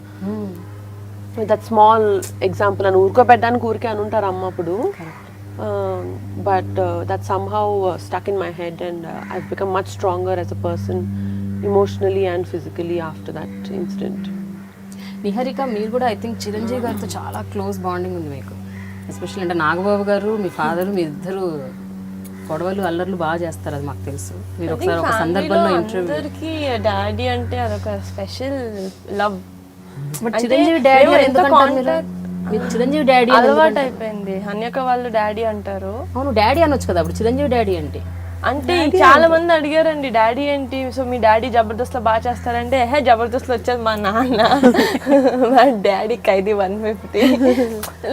With that small example, and ఊరుకోబెట్టడానికి ఊరికే అని ఉంటారు అమ్మ అప్పుడు, but that somehow stuck in my head and I've become much stronger as a person emotionally and physically after that incident. Niharika, మీరు కూడా I think Chiranjeevi గారితో చాలా close bonding ఉంది మీకు, ఎస్పెషల్లీ అంటే నాగబాబు గారు మీ ఫాదర్, మీ ఇద్దరు గొడవలు అల్లర్లు బాగా చేస్తారు, అది మాకు తెలుసు. మీరు ఒకసారి ఒక సందర్భంలో ఇంటర్వ్యూకి డాడీ అంటే అదొక special love. But Chiranjeevi daddy ఎందుకంటారు మీరు? చిరంజీవి డాడీ అలవాటు అయిపోయింది, హన్యక వాళ్ళు డాడీ అంటారు. అవును, డాడీ అనొచ్చు కదా అప్పుడు, చిరంజీవి డాడీ అంటే చాలా మంది అడిగారండి డాడీ ఏంటి, సో మీ డాడీ జబర్దస్త్ లో బాగా చేస్తారంటే, జబర్దస్త్ లో వచ్చేది మా నాన్న, మా డాడీ ఖైదీ 150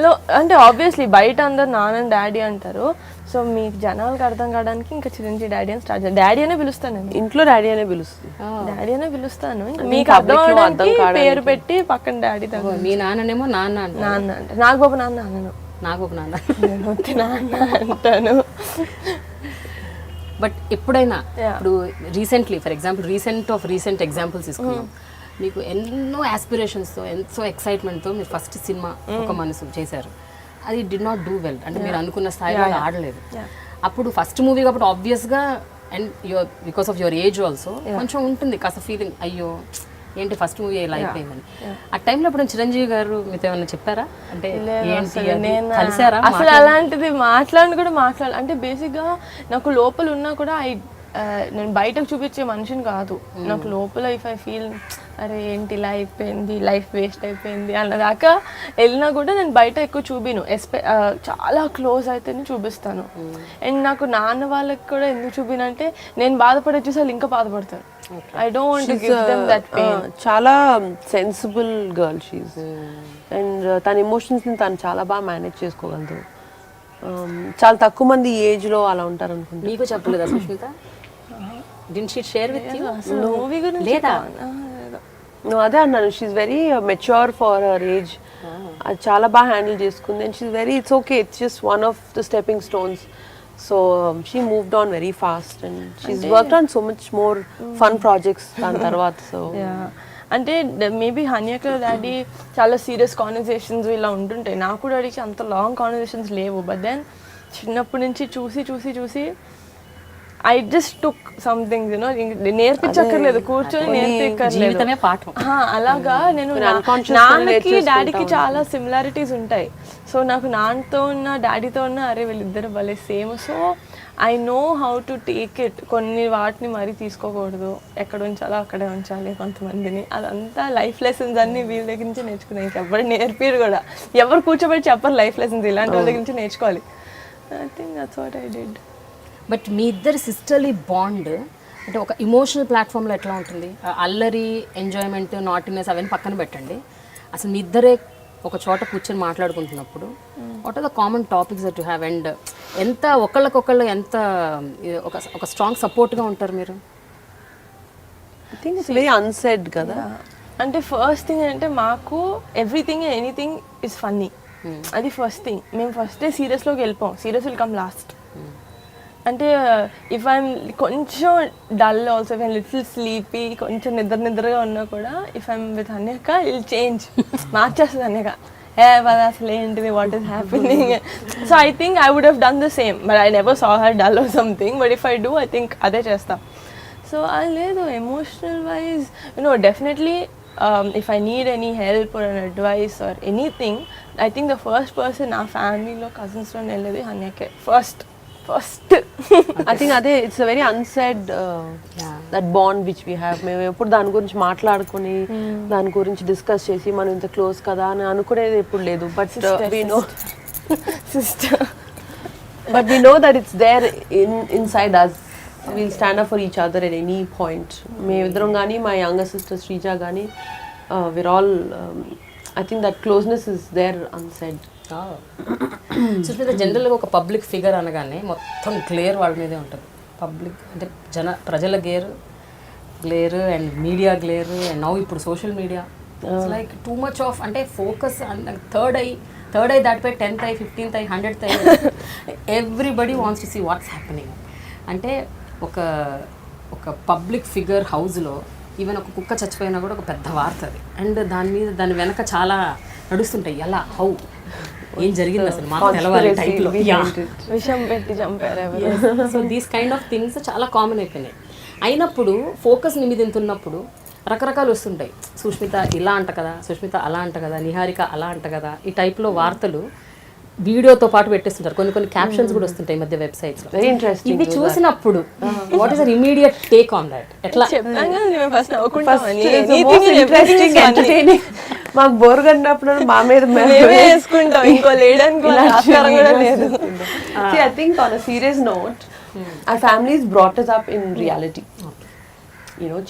లో. అంటే ఆబ్వియస్లీ బయట అందరు నాన్న డాడీ అంటారు, సో మీకు జనాలకు అర్థం కావడానికి ఇంకా చిరంజీవి డాడీ అని స్టార్ట్ చేయాలి. డాడీ అనే పిలుస్తాను నేను, ఇంట్లో డాడీ అనే పిలుస్తాను, డాడీ అనే పిలుస్తాను. మీకు అర్థం అవడానికి పేరు పెట్టి పక్కన డాడీ. మీ నాన్ననేమో నాన్న నాన్న అంటే నాగబాబు నాన్న అన్నను, నాగబాబు నాన్న నాన్న అంటాను. బట్ ఎప్పుడైనా ఇప్పుడు recently, for example recent examples తీసుకున్నాం, మీకు ఎన్నో ఆస్పిరేషన్స్తో ఎంతో ఎక్సైట్మెంట్తో మీరు ఫస్ట్ సినిమా ఒక మనసు చేశారు, అది డిడ్ నాట్ డూ వెల్, అంటే మీరు అనుకున్న స్థాయిలో ఆడలేదు. అప్పుడు ఫస్ట్ మూవీ కాబట్టి ఆబ్వియస్గా and because of your age also కొంచెం ఉంటుంది కాస్త ఫీలింగ్, అయ్యో ఏంటి ఫస్ట్ మూవీ ఇలా అయిపోయిందని. ఆ టైంలో ఇప్పుడు చిరంజీవి గారు మీతో ఏమన్నా చెప్పారా, అంటే కలిసారా? అసలు అలాంటిది అంటే బేసిక్గా నాకు లోపల ఉన్నా కూడా నేను బయటకు చూపించే మనిషిని కాదు, నాకు లోపల ఇఫ్ ఐ ఫీల్ అరే ఏంటి ఇలా అయిపోయింది, లైఫ్ వేస్ట్ అయిపోయింది అన్నదాకా వెళ్ళినా కూడా నేను బయట ఎక్కువ చూపిను, చాలా క్లోజ్ అయితేనే చూపిస్తాను. అండ్ నాకు నాన్న వాళ్ళకి కూడా ఎందుకు చూపినంటే, నేను బాధపడే చూసి వాళ్ళు ఇంకా బాధపడతారు. I don't want to give them that pain. చాలా సెన్సిబుల్ గర్ల్ షీస్ అండ్ తన ఎమోషన్స్ ని తను చాలా బాగా మేనేజ్ చేసుకోగలదు. చాలా తక్కువ మంది ఏజ్ లో అలా ఉంటారు అనుకుంటా. మీకు చెప్పలేదా Sushmita? Didn't she share with you? Movie గురించి లేదా? అదే అన్నాను, she's very mature for her age, అది చాలా బాగా హ్యాండిల్ చేసుకుంది. And she's very, it's okay, it's just one of the stepping stones. So she moved on very fast and she's worked on so much more fun projects దాని తర్వాత. So అంటే maybe Hanyaka daddy చాలా serious conversations ఇలా ఉంటుంటాయి, నాకు డాడీకి అంత long conversations లేవు. బట్ దెన్ చిన్నప్పటి నుంచి చూసి I just took something, you know, నేర్పించక్కర్లేదు, కూర్చొని నేర్పించక్కర్లేదు, అలాగా. నేను నాన్నకి డాడీకి చాలా సిమిలారిటీస్ ఉంటాయి. సో నాకు నాన్నతో ఉన్న డాడీతో ఉన్న అరే వీళ్ళిద్దరు భలే same. So I know how to take it. కొన్ని వాటిని మరీ తీసుకోకూడదు, ఎక్కడ ఉంచాలో అక్కడే ఉంచాలి కొంతమందిని, అదంతా లైఫ్ లెసన్స్ అన్ని వీళ్ళ దగ్గర నుంచి నేర్చుకున్నాను. ఇంకెవ్వరు నేర్పిరు కూడా, ఎవరు కూర్చోబెట్టి చెప్పరు లైఫ్ లెసన్స్, ఇలాంటి వాళ్ళ దగ్గర నుంచి నేర్చుకోవాలి. I think that's what I did. But మీ ఇద్దరు సిస్టర్లీ బాండ్ అంటే ఒక ఇమోషనల్ ప్లాట్ఫామ్లో ఎట్లా ఉంటుంది? అల్లరి, ఎంజాయ్మెంట్, నాటినెస్ అవన్నీ పక్కన పెట్టండి, అసలు మీ ఇద్దరే ఒక చోట కూర్చొని మాట్లాడుకుంటున్నప్పుడు what are the common topics that you have, and ఎంత ఒకళ్ళకొకళ్ళు ఎంత ఒక స్ట్రాంగ్ సపోర్ట్గా ఉంటారు మీరు? I think it's very unsaid కదా. అంటే ఫస్ట్ థింగ్ అంటే మాకు everything and anything is funny, అది ఫస్ట్ థింగ్. మేము ఫస్ట్ డే సీరియస్లోకి వెళ్ళిపోం, సీరియస్ విల్ కమ్ లాస్ట్. అంటే ఇఫ్ ఐఎమ్ కొంచెం dull also, if I'm little sleepy, కొంచెం నిద్రగా ఉన్నా కూడా, if I'm with Hanyaka I'll change, మార్చేస్తుంది హన్యక. అసలు ఏంటిది, what is happening. So I think I would have done the same, but I never saw her dull or something. But if I do, I think అదే చేస్తా. So అది లేదు, emotional wise definitely if I need any help or an advice or anything, I think the first person నా ఫ్యామిలీలో కజిన్స్లో వెళ్ళేది హన్యకే first. I think అదే it's a very unsaid that bond which we have. మేము ఎప్పుడు దాని గురించి మాట్లాడుకుని దాని గురించి డిస్కస్ చేసి మనం ఇంత క్లోజ్ కదా అని అనుకునేది ఎప్పుడు లేదు. But we know sister, but we know that it's there inside us. We'll stand up for each other at any point. మేమిద్దరం కానీ మా యంగర్ సిస్టర్ శ్రీజ కానీ we're all I think that closeness is there unsaid. Sushmita, జనరల్గా ఒక public figure అనగానే మొత్తం glare వాళ్ళ మీదే ఉంటుంది. పబ్లిక్ అంటే ప్రజల glare and media glare and now ఇప్పుడు social media it's like too much of అంటే ఫోకస్. థర్డ్ ఐ దాటిపై 10th eye 15th eye 100th eye everybody wants to see what's happening. అంటే ఒక పబ్లిక్ ఫిగర్ హౌస్లో even ఒక కుక్క చచ్చిపోయినా కూడా ఒక పెద్ద వార్త అది. అండ్ దాని వెనక చాలా నడుస్తుంటాయి, ఎలా హౌ ఏం జరిగింది అసలు మాకు తెలవాలి టైప్లో, విషం పెట్టి చంపారు. So these kind of things చాలా కామన్ అయిపోయినాయి. అయినప్పుడు ఫోకస్ నీ మీద ఎంత ఉన్నప్పుడు రకరకాలు వస్తుంటాయి. సుష్మిత ఇలా అంట కదా, సుష్మిత అలా అంట కదా, నిహారిక అలా అంట కదా, ఈ టైప్లో వార్తలు వీడియోతో పాటు పెట్టేస్తుంటారు. కొన్ని క్యాప్షన్స్ కూడా వస్తుంటాయి మధ్య వెబ్సైట్స్. Very interesting. ఇవి చూసినప్పుడు what is your immediate take on that? ఎట్లా మాకు బోర్ కన్నప్పుడు మా మీద వేసుకుంటాం, ఇంకో లేడానికి లేదు. I think on a serious note, our families brought us up in reality.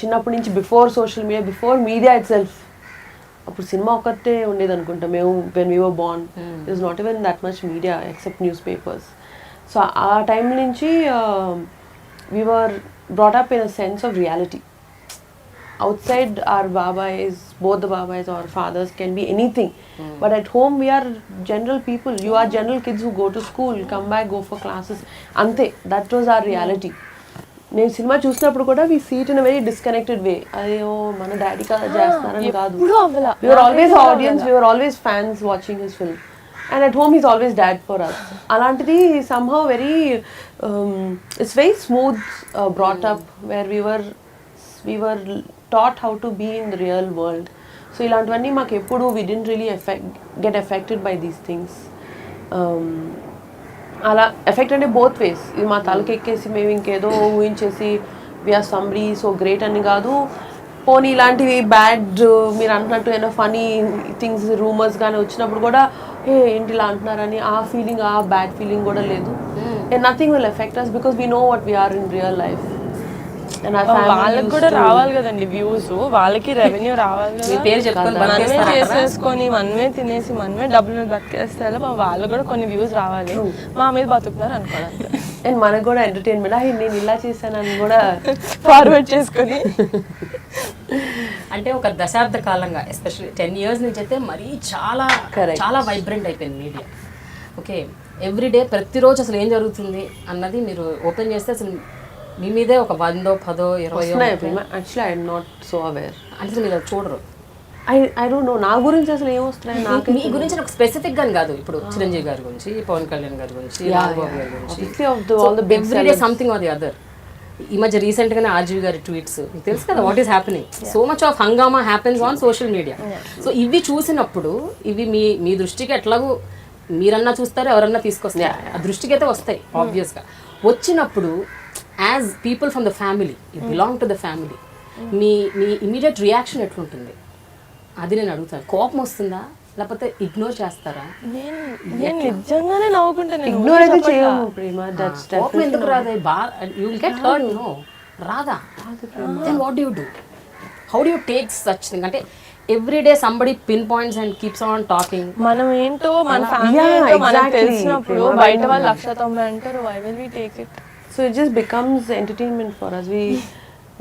చిన్నప్పటి నుంచి before social media, before media it self, అప్పుడు సినిమా ఒక్కటే ఉండేది అనుకుంటా మేము when we were born. It is not even that much media except news papers. So ఆ time నుంచి we were brought up in a sense of reality. Outside our babais, both the babais or fathers can be anything, but at home we are general people. You are general kids who go to school, come back, go for classes. Ante, that was our reality. నేను cinema చూసినప్పుడు కూడా we see it in a very disconnected way. అయ్యో మన daddy కదా చేస్తున్నారని కాదు. We were always audience, we were always fans watching his film. And at home he's always dad for us. అలాంటిది somehow very it's very smooth brought up where we were taught how to be in the real world. So ఇలాంటివన్నీ మాకు ఎప్పుడు we didn't really get affected by these things. అలా effect అంటే both ways. ఇది మా తలకి ఎక్కేసి మేము ఇంకేదో ఊహించేసి వీఆర్ సంబడి సో గ్రేట్ అని కాదు. పోనీ ఇలాంటివి బ్యాడ్ మీరు అంటున్నట్టు ఏదో ఫనీ థింగ్స్ రూమర్స్ కానీ వచ్చినప్పుడు కూడా ఏంటి ఇలా అంటున్నారని ఆ ఫీలింగ్, ఆ బ్యాడ్ ఫీలింగ్ కూడా లేదు. And nothing will effect us because we know what we're in real life. వాళ్ళకి కూడా రావాలి కదండి వ్యూస్, వాళ్ళకి రెవెన్యూ రావాలి కదా. పేరు చెప్పుకొని మనమే చేసేసుకొని మనమే తినేసి మనమే డబ్బులు బతికేస్తే వాళ్ళు కూడా కొన్ని వ్యూస్ రావాలి. మా మీద బతుకుతున్నారు అనుకోవాలి. అండ్ మనకు కూడా ఎంటర్టైన్మెంట్, నేను ఇలా చేశానని కూడా ఫార్వర్డ్ చేసుకొని. అంటే ఒక దశాబ్ద కాలంగా ఎస్పెషల్లీ 10 years నుంచి అయితే మరీ చాలా చాలా వైబ్రెంట్ అయిపోయింది మీడియా. ఓకే, ఎవ్రీడే ప్రతిరోజు అసలు ఏం జరుగుతుంది అన్నది మీరు ఓపెన్ చేస్తే అసలు మీ మీదే ఒక 100, 10, 20. Actually I'm not so aware. అంటే మీరు చూడరు. ఐ డోంట్ నో నా గురించి అసలు ఏమొస్తున్నాయి. నాకు మీ గురించి నాకు స్పెసిఫిక్ గాని కాదు, ఇప్పుడు చిరంజీవి గారి గురించి, పవన్ కళ్యాణ్ గారి గురించి, రాఘబాబు గారి గురించి, everyday something or the other. ఈ మధ్య రీసెంట్ గానే ఆర్జీవి గారి ట్వీట్స్ మీకు తెలుసు కదా, what is happening. So much of hungama happens on social media. So ఇవి చూసినప్పుడు ఇవి మీ దృష్టికి ఎట్లాగూ మీరన్నా చూస్తారు, ఎవరన్నా తీసుకొస్తారు, ఆ దృష్టికి అయితే వస్తాయి ఆబ్వియస్గా. వచ్చినప్పుడు as people from the family, you belong to the family, me immediate reaction ఎట్లుంటుంది అది నేను అడుగుతాను. కోపం వస్తుందా లేకపోతే ఇగ్నోర్ చేస్తారా? నేను నిజంగానే నవ్వుకుంటాను. ఇగ్నోర్ అయితే చేయము ప్రేమ. కోపం ఎందుకు రాదా? You will get hurt. No రాదా? Then what do you do? How do you take such thing? అంటే everyday somebody pin points and keeps on talking. మనం ఏంటో మన ఫ్యామిలీ ఏంటో మనకు తెలిసినప్పుడు బయట వాళ్ళు 190 అంటారు. Why will we take it? So it just becomes entertainment for us.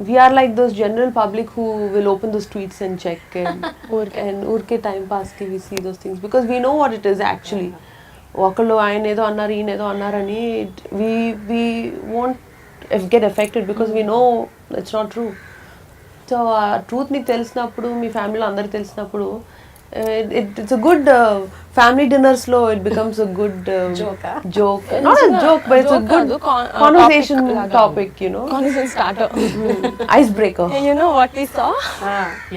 We are like those general public who will open those tweets and check and urke time pass ki we see those things because we know what it is actually. Okallo ayana edo annaru ee edo annarani we won't get affected because we know it's not true. So truth meeku telisinapudu mee family lo andaru telisinapudu it's a good family dinners lo it becomes a good joke. Not a joke, but it's a good conversation topic, you know. Conversation starter. Icebreaker. You know what we saw?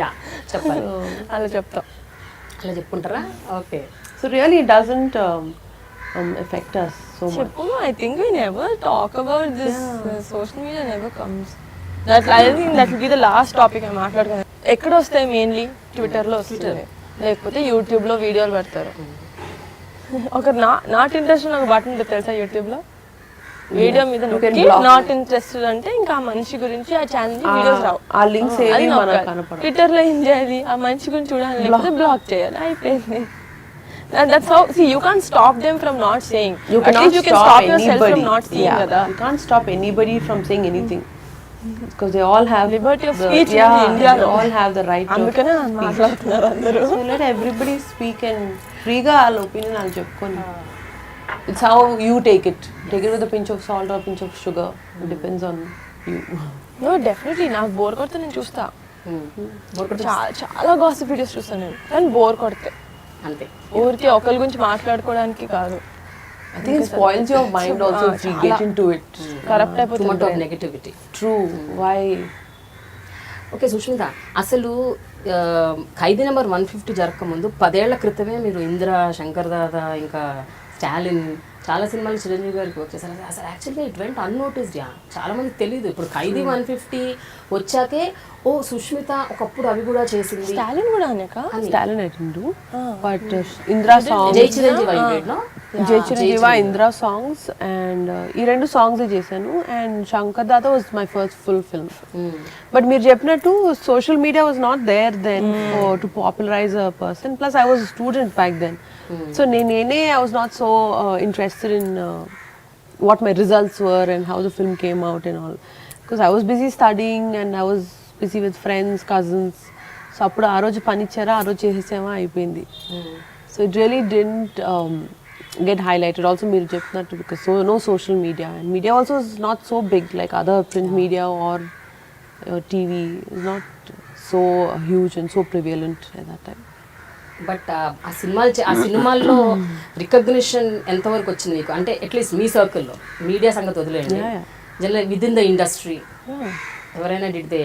Yeah చెప్పాలి అలా చెప్తాం. అలా చెప్పుకుంటారా? Okay. So really it doesn't affect us so much. చెప్పు, I think we never talk about this. Social media never comes. I think that will be the last topic I మాట్లాడుకున్నాను. ఎక్కడ వస్తాయి mainly? ట్విట్టర్లో వస్తాయి, లేకపోతే యూట్యూబ్లో వీడియోలు పెడతారు. ఒక నాట్ ఇంట్రెస్ట్ ఒక బటన్ ఉంటుంది తెలుసా యూట్యూబ్లో? వీడియో మీద నాట్ ఇంట్రెస్టెడ్ అంటే ఇంకా ఆ మనిషి గురించి ఆ ఛానల్ వీడియోస్ రావు. ఆ లింక్స్ ఏవి మనకు కనపడవు. ట్విట్టర్లో ఏం చేయాలి? ఆ మనిషి గురించి చూడాలి, లేకపోతే బ్లాక్ చేయాలి, అయిపోయింది. That's how, see, you can't stop them from not saying. At least you can stop yourself from not saying. You can't stop anybody from saying anything. Because they all have liberty of speech in India. They all have the right to అందుకనే మాట్లాడుతున్నారు అందరూ. So let everybody speak and freega all opinion al cheppukoni. It's how you take it with a pinch of salt or a pinch of sugar. It depends on you. No, definitely నాకు bore కొడితే నేను చూస్తా. చాలా gossip videos చూస్తాను నేను, కానీ bore కొడితే అంతే. ఊరికి ఒకరి గురించి మాట్లాడుకోవడానికి కాదు. I think it spoils your mind also if you get into it. Corrupt అయిపోతుంది. Too much of negativity. True. Why? Okay Sushmita, అసలు ఖైదీ నెంబర్ 150 జరగకముందు 10 ఏళ్ల క్రితమే మీరు ఇందిర, శంకర్ దాదా, ఇంకా స్టాలిన్, చాలా సినిమాలు చిరంజీవి గారికి వచ్చేసారు. అసలు యాక్చువల్గా ఇట్ వెంట్ అన్నోటిస్డ్. చాలా మందికి తెలియదు. ఇప్పుడు ఖైదీ 150 వచ్చాకే ఓ సుష్మిత ఒకప్పుడు అవి కూడా చేసింది. స్టాలిన్ కూడా అనేక Stalin I didn't do. But Indra songs. జై చిరంజీవి అయిపోయినా Jai Chiranjeeva, Indra songs and ఈ రెండు songs చేశాను. And Shankar Dada was my first full film. But మీరు చెప్పినట్టు social media was not there then to popularize a person. Plus I was a student back then. So I was not so interested in what my results were and how the film came out and all. Because I was busy studying and I was busy with friends, cousins. So appudu aa roju panichara, aa roju chesesama ayipindi. So it really didn't get highlighted. Also meer cheptunattu because no social media, and media also is not so big like other print media or TV is not so huge and so prevalent at that time. But ఆ సినిమాల్లో recognition ఎంతవరకు వచ్చింది మీకు? అంటే at least మీ సర్కిల్లో, media సంగతి వదిలేయండి, general with in the industry ఎవరైనా did they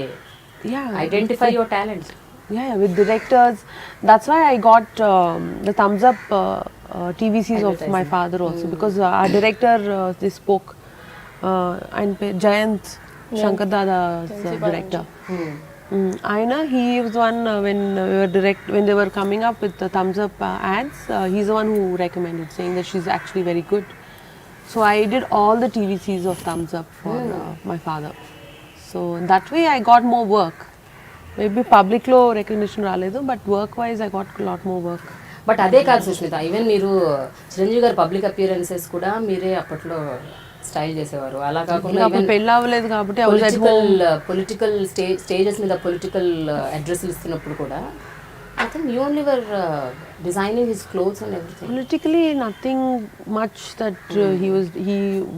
identify your talent? Yeah, with directors. That's why I got the thumbs up TVCs of my father also, because our director they spoke and Jayant Shankar Dada's director. Aina, he was one when they were coming up with the thumbs up ads. He's the one who recommended, saying that she's actually very good. So I did all the TVCs of thumbs up for my father. So that way I got more work. Maybe public lo recognition రాలేదు, but work wise I got a lot more work. But అదే కాదు Sushmita, even మీరు చిరంజీవి గారి public appearances కూడా మీరే అప్పట్లో style చేసేవారు. అలా కాకుండా పెళ్ళి అవ్వలేదు కాబట్టి పొలిటికల్ స్టేజెస్ మీద పొలిటికల్ అడ్రస్లు ఇస్తున్నప్పుడు కూడా I think you only were designing his clothes and everything. Politically nothing much that he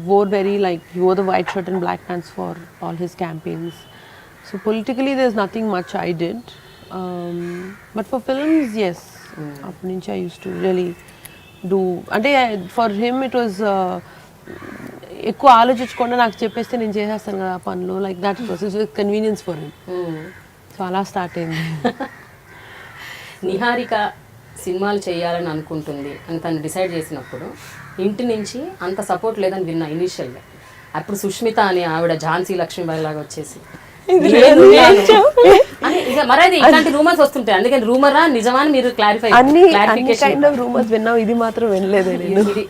wore he wore the white shirt and black pants for all his campaigns. So politically there's nothing much I did. But for films, yes. Appuninchi I used to really do. Ante for him it was ఎక్కువ ఆలోచించకుండా నాకు చెప్పేస్తే నేను చేసేస్తాను కదా పనులు, like that process with convenience for him. So అలా start అయింది. నిహారిక సినిమాలు చేయాలని అనుకుంటుంది అని తను డిసైడ్ చేసినప్పుడు ఇంటి నుంచి అంత సపోర్ట్ లేదని విన్నా ఇనీషియల్గా. అప్పుడు సుష్మిత అని ఆవిడ ఝాన్సీ లక్ష్మీబాయి లాగా వచ్చేసి మరైతే ఇట్లాంటి రూమర్స్ వస్తుంటాయి, అందుకని రూమరా నిజమా అని మీరు క్లారిఫికేషన్ రూమర్స్ విన్నాం, ఇది మాత్రం వినలేదు.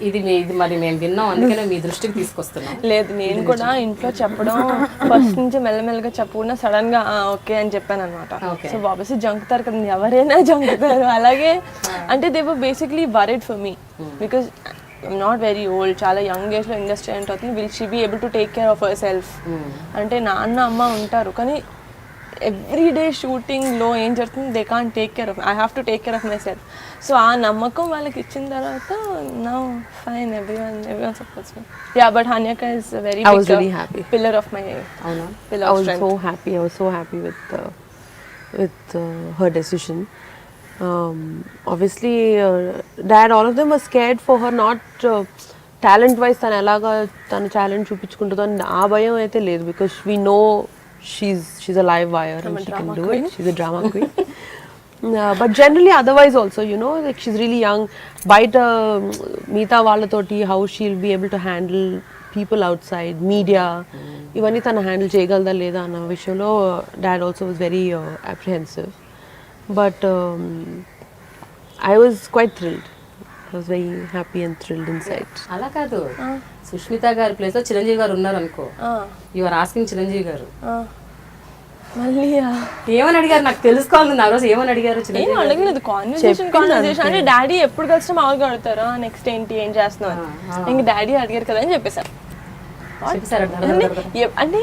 ఇది మరి మేము విన్నాం, అందుకనే మీ దృష్టికి తీసుకొస్తున్నాం. లేదు, నేను కూడా ఇంట్లో చెప్పడం ఫస్ట్ నుంచి మెల్లమెల్లగా చెప్పకుండా సడన్ గా ఓకే అని చెప్పాను అనమాట. సో ఆబ్వియస్లీ జంకుతారు కదా, ఎవరైనా జంకుతారు. అలాగే అంటే they were basically worried for me because I'm not very old, చాలా యంగ్ ఏజ్లో ఇండస్ట్రీ ఎంటర్ అవుతుంది. Will she be able to take care of herself అంటే నాన్న అమ్మ ఉంటారు, కానీ ఎవ్రీ డే షూటింగ్లో ఏం జరుగుతుంది, they can't take care of, I have to take care of my self. So ఆ నమ్మకం వాళ్ళకి ఇచ్చిన తర్వాత now fine, everyone supports me. Yeah, but Hanyaka is a very big pillar of my pillar of strength. I was so happy with her decision. Obviously, dad, all of them were scared for her, not talent wise తను ఎలాగా తన talent చూపించుకుంటుందో అని ఆ భయం అయితే లేదు, because we know she's a live wire and she can do it. She's a drama queen. But generally otherwise also, you know, like she's really young. బయట మిగతా వాళ్ళతోటి how she'll be able to handle people outside, media, ఇవన్నీ తను handle చేయగలదా లేదా అన్న విషయంలో dad also was very అప్రిహెన్సివ్. But I was quite thrilled. I was very happy and thrilled inside. అలా కాదు, సుష్మిత గారి ప్లేస్ లో చిరంజీవి గారు ఉన్నారు అనుకో, యు ఆర్ ఆస్కింగ్ చిరంజీవి గారు మళ్ళీ ఏమని అడిగారు నాకు తెలుసుకోవాలి. ఆ రోజు ఏమని అడిగారు చిరంజీవి ఏం అడగలేదు, కాన్వర్సేషన్ అంటే డాడీ ఎప్పుడు కలిసినా మామూలుగా అడుగుతారా నెక్స్ట్ ఏంటి ఏం చేస్తున్నావు ఇంక డాడీ అడిగారు కదా అని చెప్పేశారు. అంటే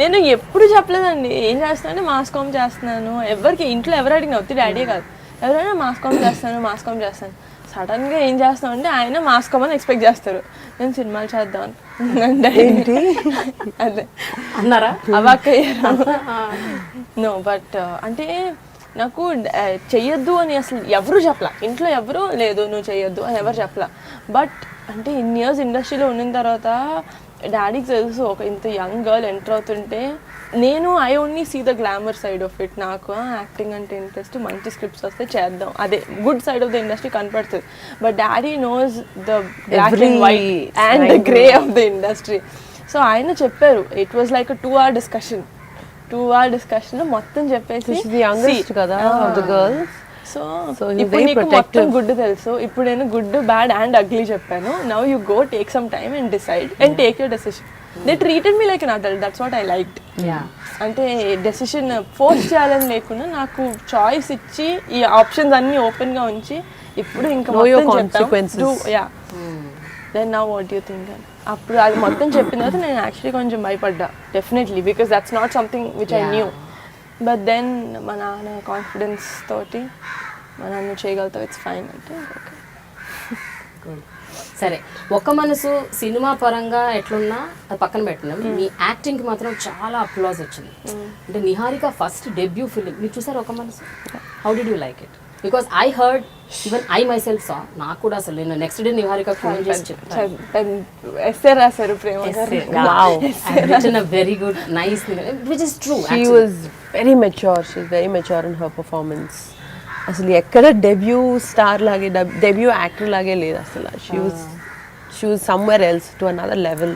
నేను ఎప్పుడు చెప్పలేదండి ఏం చేస్తానంటే మాస్ కామ్ చేస్తున్నాను. ఎవరికి ఇంట్లో ఎవరు అడిగినా వద్దు డాడీ కాదు, ఎవరైనా మాస్ కామ్ చేస్తాను. సడన్ గా ఏం చేస్తాం అంటే ఆయన మాస్ కామ్ అని ఎక్స్పెక్ట్ చేస్తారు, నేను సినిమాలు చేద్దాం ఏంటి అదే అన్నారా అవాక్కయ్యారు. నో బట్ అంటే నాకు చెయ్యొద్దు అని అసలు ఎవరు చెప్పలా, ఇంట్లో ఎవరు లేదు నువ్వు చెయ్యొద్దు అని ఎవరు చెప్పలా. బట్ అంటే ఇన్ని ఇయర్స్ ఇండస్ట్రీలో ఉన్న తర్వాత డాడీకి తెలుసు ఒక ఇంత యంగ్ గర్ల్ ఎంటర్ అవుతుంటే నేను I only see the glamour side of it. నాకు యాక్టింగ్ అంటే ఇంట్రెస్ట్, మంచి స్క్రిప్ట్స్ వస్తే చేద్దాం, అదే good side of the industry కనపడుతుంది. But daddy knows the black and white and the grey of the industry. So ఆయన చెప్పారు, it was like 2 hour discussion లో మొత్తం చెప్పేసి కదా ద గర్ల్స్. సో ఇప్పుడు నీకు మొత్తం గుడ్ తెలుసు, ఇప్పుడు నేను గుడ్ బ్యాడ్ అండ్ అగ్లీ చెప్పాను, now you go take some time and decide and take your decision. They treated me like an adult, that's what I liked. అంటే డెసిషన్ ఫోర్స్ చేయాలని లేకుండా నాకు చాయిస్ ఇచ్చి ఈ ఆప్షన్స్ అన్ని ఓపెన్ గా ఉంచి ఇప్పుడు ఇంకా then now what you think అని అప్పుడు అది మొత్తం చెప్పిన తర్వాత నేను యాక్చువల్లీ కొంచెం భయపడ్డా definitely, because that's not something which I knew. But then మా నాన్న కాన్ఫిడెన్స్ తోటి మా నాన్న చేయగలుగుతావు ఇట్స్ ఫైన్ అంటే ఓకే. సరే, ఒక మనసు సినిమా పరంగా ఎట్లున్నా అది పక్కన పెట్టినాం, మీ యాక్టింగ్కి మాత్రం చాలా అప్లాజ్ వచ్చింది. అంటే నిహారిక ఫస్ట్ డెబ్యూ ఫిలిం మీరు చూసారు Oka Manasu, how did you like it? Because I heard even I myself saw, నాకు కూడా అసలు నేను నెక్స్ట్ డే నిహారిక ఫోన్ చేసి చెప్పాను రాశారు Prema very good nice which is true. She was very mature. She's very mature in her performance. అసలు ఎక్కడ debut star లాగే డెబ్యూ యాక్టర్ లాగే లేదు అసలు. she was somewhere else to another level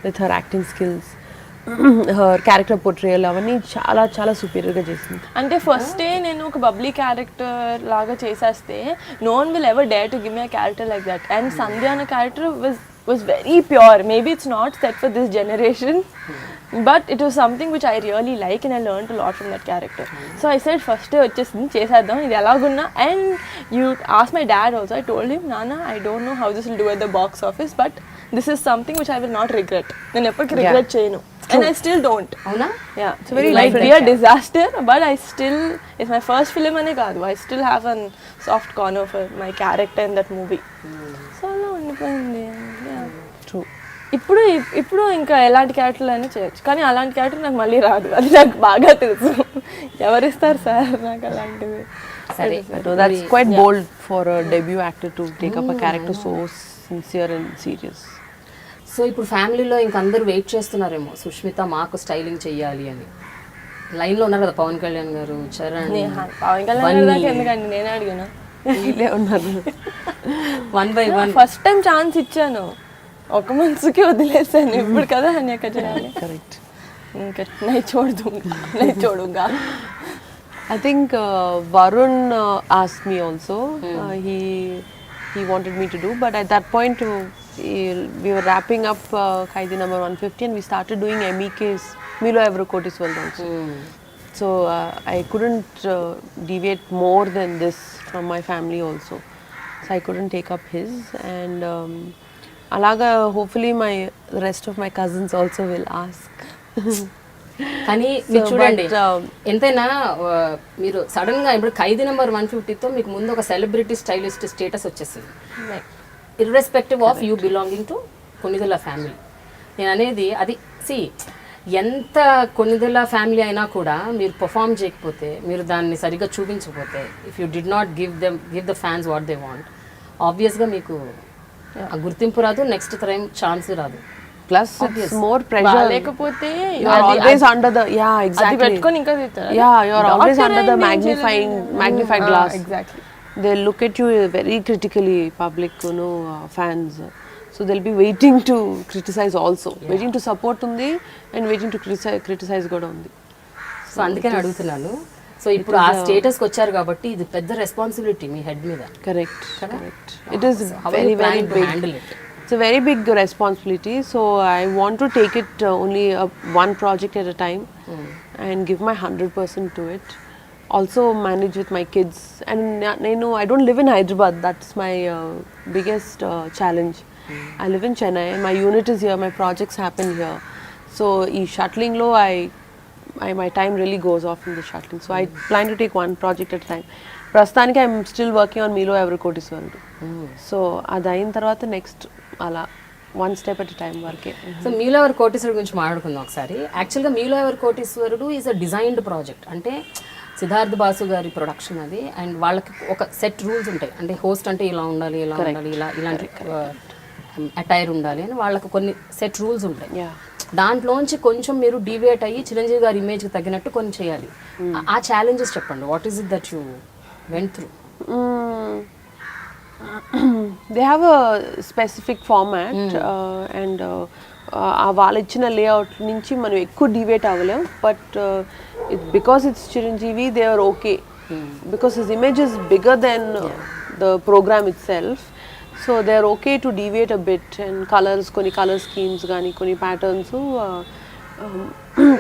with her acting skills, her character portrayal అవన్నీ చాలా చాలా superior గా చేసింది. అంటే ఫస్ట్ డే నేను ఒక బబ్లీ క్యారెక్టర్ లాగా చేసేస్తే no one will ever dare to give me a character like that. And సంధ్య అనే character was very pure. Maybe it's not set for this generation, but it was something which I really like and I learned a lot from that character. So I said first day వచ్చేసింది చేసేద్దాం ఇది ఎలాగున్నా. And you asked my dad also. I told him, Nana, I don't know how this will do at the box office, but this is something which I will not regret. నేను ఎప్పటికీ regret చేయను. And I still don't. అవునా? Yeah. It's very like a disaster, but I still, it's my first film అనే కాదు, I still have a soft corner for my character in that movie. So అలా ఉండిపోయింది. Yeah. True. ఇప్పుడు ఇంకా ఎలాంటి క్యారెక్టర్లు అయినా చేయొచ్చు, కానీ అలాంటి క్యారెక్టర్ నాకు మళ్ళీ రాదు, అది నాకు బాగా తెలుసు. ఎవరిస్తారు సార్ నాకు అలాంటివి? సరే, that's quite bold for a debut actor to take up a character so sincere and serious. So ఇప్పుడు ఫ్యామిలీలో ఇంక అందరూ వెయిట్ చేస్తున్నారేమో సుష్మిత మాకు స్టైలింగ్ చెయ్యాలి అని. లైన్లో ఉన్నారు కదా పవన్ కళ్యాణ్ గారు, చరణ్, పవన్ కళ్యాణ్ గారు ఎందుకండి నేనే అడిగాను, వీళ్ళే ఉన్నారు. 1 by 1 ఫస్ట్ టైం ఛాన్స్ ఇచ్చాను, ఒక మనసుకి వదిలేసాను, ఇప్పుడు కదా అన్యాక చేయాలి. కరెక్ట్. ఇంకా నై చూడుగా I think Varun asked me also. He wanted me to do, but at that point we were wrapping up Kaidi number 150 and we started doing MEK's Milo Evro Kotiswald also. So I couldn't deviate more than this from my family also. So I couldn't take up his, and alaga hopefully the rest of my cousins also will ask. కానీ మీరు చూడండి ఎంతైనా మీరు sudden గా ఇప్పుడు ఖైదీ number 150తో మీకు ముందు ఒక సెలబ్రిటీ స్టైలిస్ట్ స్టేటస్ వచ్చేసింది, irrespective of you belonging to Konidela family. నేను అనేది అది ఎంత కొనిదెల ఫ్యామిలీ అయినా కూడా మీరు పర్ఫామ్ చేయకపోతే, మీరు దాన్ని సరిగ్గా చూపించకపోతే, if you did not give the fans what they want, ఆబ్వియస్గా మీకు ఆ గుర్తింపు రాదు, నెక్స్ట్ టైం ఛాన్స్ రాదు. Plus it's more pressure. లేకపోతే You are always under the exactly. పెట్టుకొని ఇంకా తింటారు. You are always under the magnified glass. Exactly. They look at you very critically, public, fans. So they'll be waiting to criticize also. Waiting to support undi and waiting to criticize కూడా ఉంది. So అందుకని అడుగుతున్నాను. So ఇప్పుడు ఆ స్టేటస్కి వచ్చారు కాబట్టి ఇది పెద్ద రెస్పాన్సిబిలిటీ మీ హెడ్ మీద. Correct. It is very big. Handle it. It's a very big responsibility, so I want to take it only one project at a time and give my 100% to it. Also manage with my kids, and I don't live in Hyderabad. That's my biggest challenge. I live in Chennai. My unit is here. My projects happen here. So shuttling lo, my time really goes off in the shuttling. So I plan to take one project at a time. ప్రస్తుతానికి I'm still working on మీలో ఎవరి కోటీశ్వరుడు. So అది అయిన తర్వాత next అలా one step at time వరకే. So మీలో ఎవరి కోటీశ్వరుడు గురించి మాట్లాడుకుందాం ఒకసారి. యాక్చువల్గా మీలో ఎవరి కోటీశ్వరుడు ఈజ్ అ డిజైన్డ్ ప్రాజెక్ట్. అంటే సిద్ధార్థ్ బాసు గారి ప్రొడక్షన్ అది. అండ్ వాళ్ళకి ఒక సెట్ రూల్స్ ఉంటాయి. అంటే హోస్ట్ అంటే ఇలా ఉండాలి, ఇలా ఉండాలి, ఇలాంటి అటైర్ ఉండాలి అని వాళ్ళకి కొన్ని సెట్ రూల్స్ ఉంటాయి. దాంట్లోంచి కొంచెం మీరు డివియేట్ అయ్యి చిరంజీవి గారి ఇమేజ్కి తగ్గినట్టు కొన్ని చేయాలి. ఆ ఛాలెంజెస్ చెప్పండి. What is it that you went through? They have a specific format and వాళ్ళు ఇచ్చిన లేఅవుట్ నుంచి మనం ఎక్కువ డివేట్ అవ్వలేం. But because it's Chiranjeevi they are okay because his image is bigger than the programme itself. So they are okay to deviate a bit. And colours, కొన్ని colour schemes కానీ కొన్ని patterns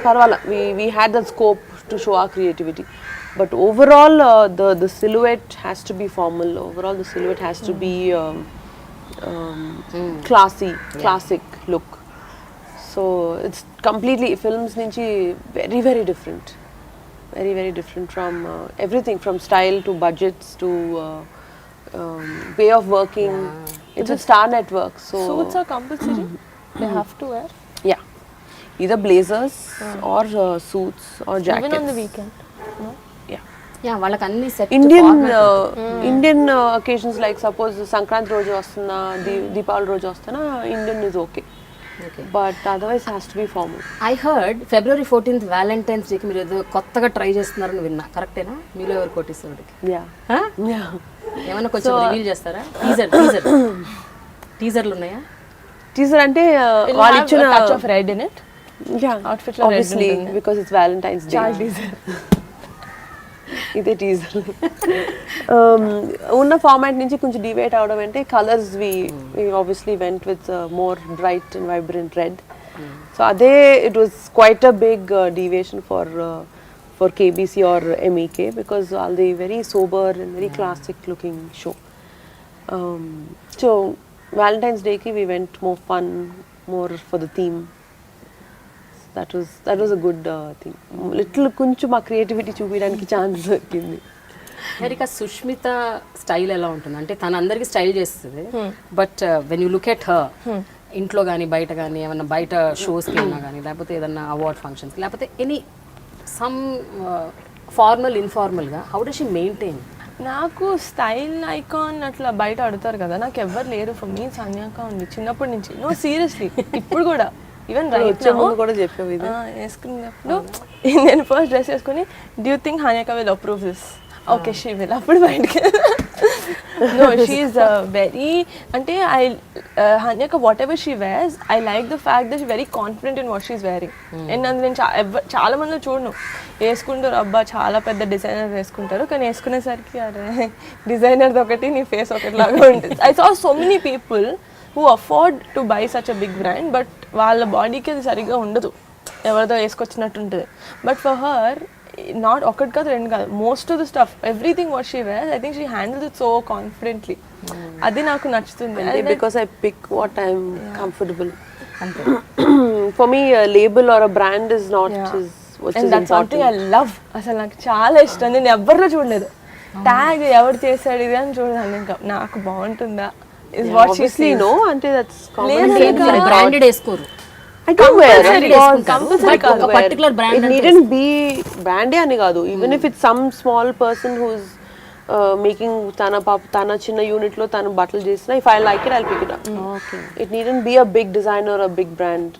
పర్వాలా, we had that scope to show our creativity. But overall, the silhouette has to be formal. Overall, the silhouette has to be classic look. So it's completely films nunchi very different. Very different from everything, from style to budgets to way of working. It's a Star Network. So suits are compulsory. They have to wear. Yeah, either blazers or suits or jackets. Even on the weekend. No? Yeah, వాళ్ళకి అన్ని set. Indian occasions like suppose Sankranti రోజు వస్తున్నా, దీపావళి రోజు వస్తున్నా, Indian is okay. But otherwise has to be formal. I heard February 14th Valentine's Day కి మీరు ఏదో కొత్తగా ట్రై చేస్తున్నారని విన్నా. కరెక్టేనా? మీలో ఎవరు కోటీశ్వరుడికి? ఏమన్నా కొంచెం రివీల్ చేస్తారా? టీజర్లు ఉన్నాయా? టీజర్ అంటే వాళ్ళు ఇచ్చిన touch of red in it. Outfit లో obviously because it's Valentine's Day. teaser. ఇదే టీజర్. ఉన్న ఫార్మాట్ నుంచి కొంచెం డివేట్ అవడం అంటే colours we obviously went with more bright and vibrant red. So అదే it was quite a big deviation for KBC or MEK because all the very sober and very classic looking show. So Valentine's డేకి we went more fun, more for the theme. That was a good thing. Little కొంచెం మా creativity చూపించడానికి chance దొరికింది. Harika, Sushmita style ఎలా ఉంటుంది అంటే తను అందరికి స్టైల్ చేస్తుంది. But when you look at her, ఇంట్లో కానీ బయట కానీ ఏమన్నా బయట షోస్కి వెళ్ళినా కానీ, లేకపోతే ఏదన్నా అవార్డ్ ఫంక్షన్స్, లేకపోతే ఎనీ సమ్ ఫార్మల్ ఇన్ఫార్మల్గా, హౌ డస్ షీ మెయింటైన్? నాకు స్టైల్ ఐకాన్ అట్లా బయట అడుగుతారు కదా, నాకు ఎవరు లేరు. ఫర్ మీ సన్యాక ఉంది చిన్నప్పటి నుంచి. నో సీరియస్లీ, ఇప్పుడు కూడా ఈవెన్ రైట్ కూడా చెప్పావు ఇది వేసుకున్నప్పుడు నేను ఫస్ట్ డ్రెస్ వేసుకుని do you think Haniya will approve this? Okay she will. అప్పుడు బయటకి నో షీ ఈజ్ వెరీ అంటే Haniya whatever she wears, I like the fact that she very confident in what she is wearing. And అందులో నేను చాలా మంది చూడను వేసుకుంటారు, అబ్బా చాలా పెద్ద డిజైనర్ వేసుకుంటారు, కానీ వేసుకునేసరికి అరే డిజైనర్ది ఒకటి నీ ఫేస్ ఒకటి లాగా ఉంటుంది. I saw so many people who afford to buy such a big brand, but వాళ్ళ బాడీకి అది సరిగ్గా ఉండదు, ఎవరిదో వేసుకొచ్చినట్టు ఉంటుంది. బట్ ఫర్ హర్ నాట్ ఒకటి కాదు రెండు కాదు, most of the stuff everything what she wears, I think she handles it so confidently. అది నాకు నచ్చుతుంది. Because I pick what I'm comfortable. For me label or a brand is not and that's something I love. అసలు నాకు చాలా ఇష్టం. నేను ఎవరిలో చూడలేదు ట్యాగ్ ఎవరు చేశాడు ఇది అని చూడదాన్ని. ఇంకా నాకు బాగుంటుందా is what she sees. No, అంటే that's branded వేసుకోరు. I do wear. But ఒక particular brand It needn't be brand అని కాదు. Even if it's some small person who's making తన చిన్న యూనిట్ లో తను బట్టలు చేసిన, if I like it, I'll pick it up. Okay. It needn't be a big designer or a big brand.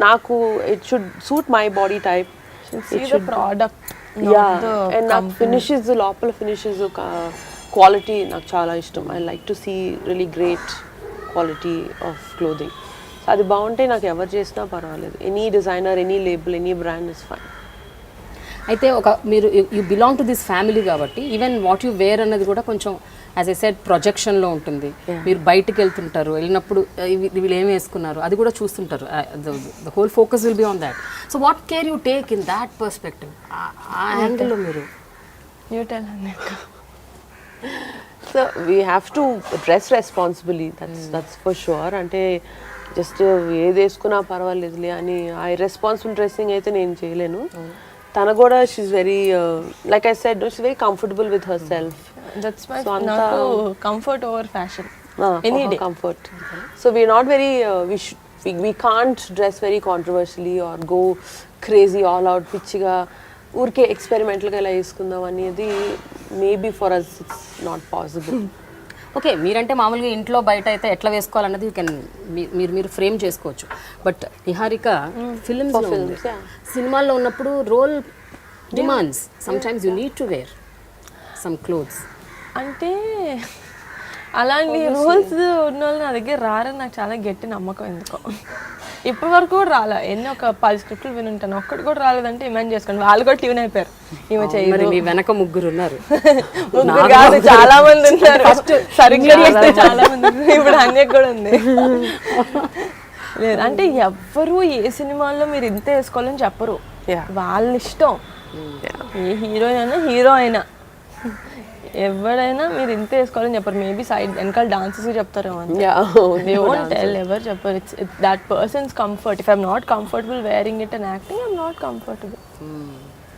నాకు it should suit my body type. See the product. Yeah, and నాకు finishes, లోపల finishes quality నాకు చాలా ఇష్టం. I like to see really great quality of clothing. So అది బాగుంటే నాకు ఎవరు చేసినా పర్వాలేదు. Any designer, any label, any brand is fine. అయితే మీరు you belong to this family కాబట్టి ఈవెన్ వాట్ యు వేర్ అన్నది కూడా కొంచెం యాజ్ ఐ సెడ్ ప్రొజెక్షన్లో ఉంటుంది. మీరు బయటకు వెళ్తుంటారు, వెళ్ళినప్పుడు వీళ్ళు ఏమి వేసుకున్నారు అది కూడా చూస్తుంటారు. The whole focus will be on that. So what care you take in that perspective? ఆ యాంగిల్లో మీరు So we have to dress responsibly. That's for sure. అంటే జస్ట్ ఏది వేసుకున్నా పర్వాలేదులే అని ఆ రెస్పాన్సిబుల్ డ్రెస్సింగ్ అయితే నేను చేయలేను. తన కూడా she's very like I said she's very comfortable with herself. That's my comfort over fashion. Any day comfort. So we're not very we can't dress very controversially or go crazy all out పిచ్చిగా ఊరికే ఎక్స్పెరిమెంటల్గా ఇలా వేసుకుందాం అనేది maybe for us it's not possible. Okay, మీరంటే మామూలుగా ఇంట్లో బయట అయితే ఎట్లా వేసుకోవాలన్నది యూ కెన్ మీరు ఫ్రేమ్ చేసుకోవచ్చు. బట్ నిహారిక ఫిల్మ్స్ సినిమాల్లో ఉన్నప్పుడు role demands sometimes you need to wear some clothes. అంటే అలాంటి రూల్స్ ఉన్న వాళ్ళు నా దగ్గర రారని నాకు చాలా గట్టి నమ్మకం. ఎందుకో ఇప్పటి వరకు కూడా రాలే. ఎన్ని ఒక 10 స్క్రిప్ట్లు వినుంటాను, ఒక్కటి కూడా రాలేదంటే ఇమాజిన్ చేసుకోండి. వాళ్ళు కూడా ట్యూన్ అయిపోయారు. ఈమె చేయరు. మీ వెనక ముగ్గురు ఉన్నారు. ముగ్గురు కాదు, చాలా మంది ఉన్నారు. సరిగ్గా చేస్తే చాలా మంది ఉన్నారు. ఇప్పుడు అన్యకు కూడా ఉంది. లేదు అంటే ఎవ్వరు ఏ సినిమాల్లో మీరు ఇంత వేసుకోవాలని చెప్పరు. వాళ్ళ ఇష్టం. ఏ హీరో అయినా ఎవరైనా మీరు ఇంత వేసుకోవాలని చెప్పరు. మేబీ సైడ్ వెనకాల డాన్సెస్ చెప్తారేమో. ఎవరు చెప్పరు. It's that person's comfort. If I'm not comfortable wearing it and acting, I'm not comfortable.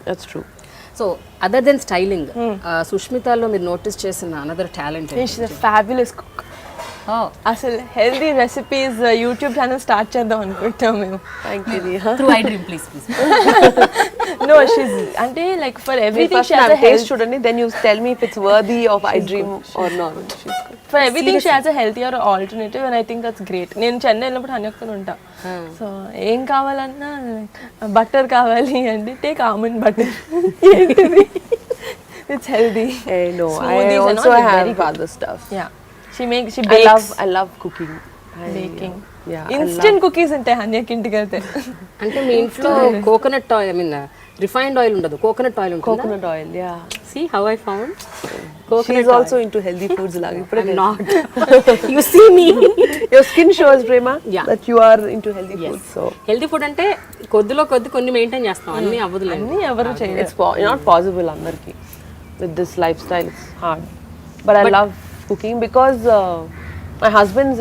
That's true. So other than styling, సుష్మితలో మీరు నోటీస్ చేసిన another talent? She's a fabulous cook. అసలు healthy recipes YouTube channel start చేద్దాం అనుకుంటాం మేము. Through iDream, please. No, she's అంటే like for everything she has a taste student, then you tell me if it's worthy of iDream or not. For everything she has a healthier alternative and I think that's great. నేను చెన్నై వెళ్ళినప్పుడు హన్యక్తో ఉంటా. So ఏం కావాలన్నా butter కావాలి అంటే take almond butter. It's healthy. No, I also have other stuff. Yeah. She bakes. I love cooking. Baking. Instant cookies ఉంటాయి హన్యకి ఇంటికి వెళ్తే. అంటే మీ ఇంట్లో coconut oil, I mean refined oil ఉండదు, కోకోనట్ ఆయిల్ ఉంటుంది. Coconut oil, yeah. See how I found? She is also into healthy foods. I'm not. You see me. Your skin shows, Prema, that you are into healthy Yes. foods. So healthy food అంటే కొద్దిలో కొద్ది కొన్ని maintain చేస్తాం, అన్ని అవ్వదు. అన్నీ ఎవరు చేయలేదు. it's not possible andarki with this lifestyle. It's hard. But I love cooking because my husband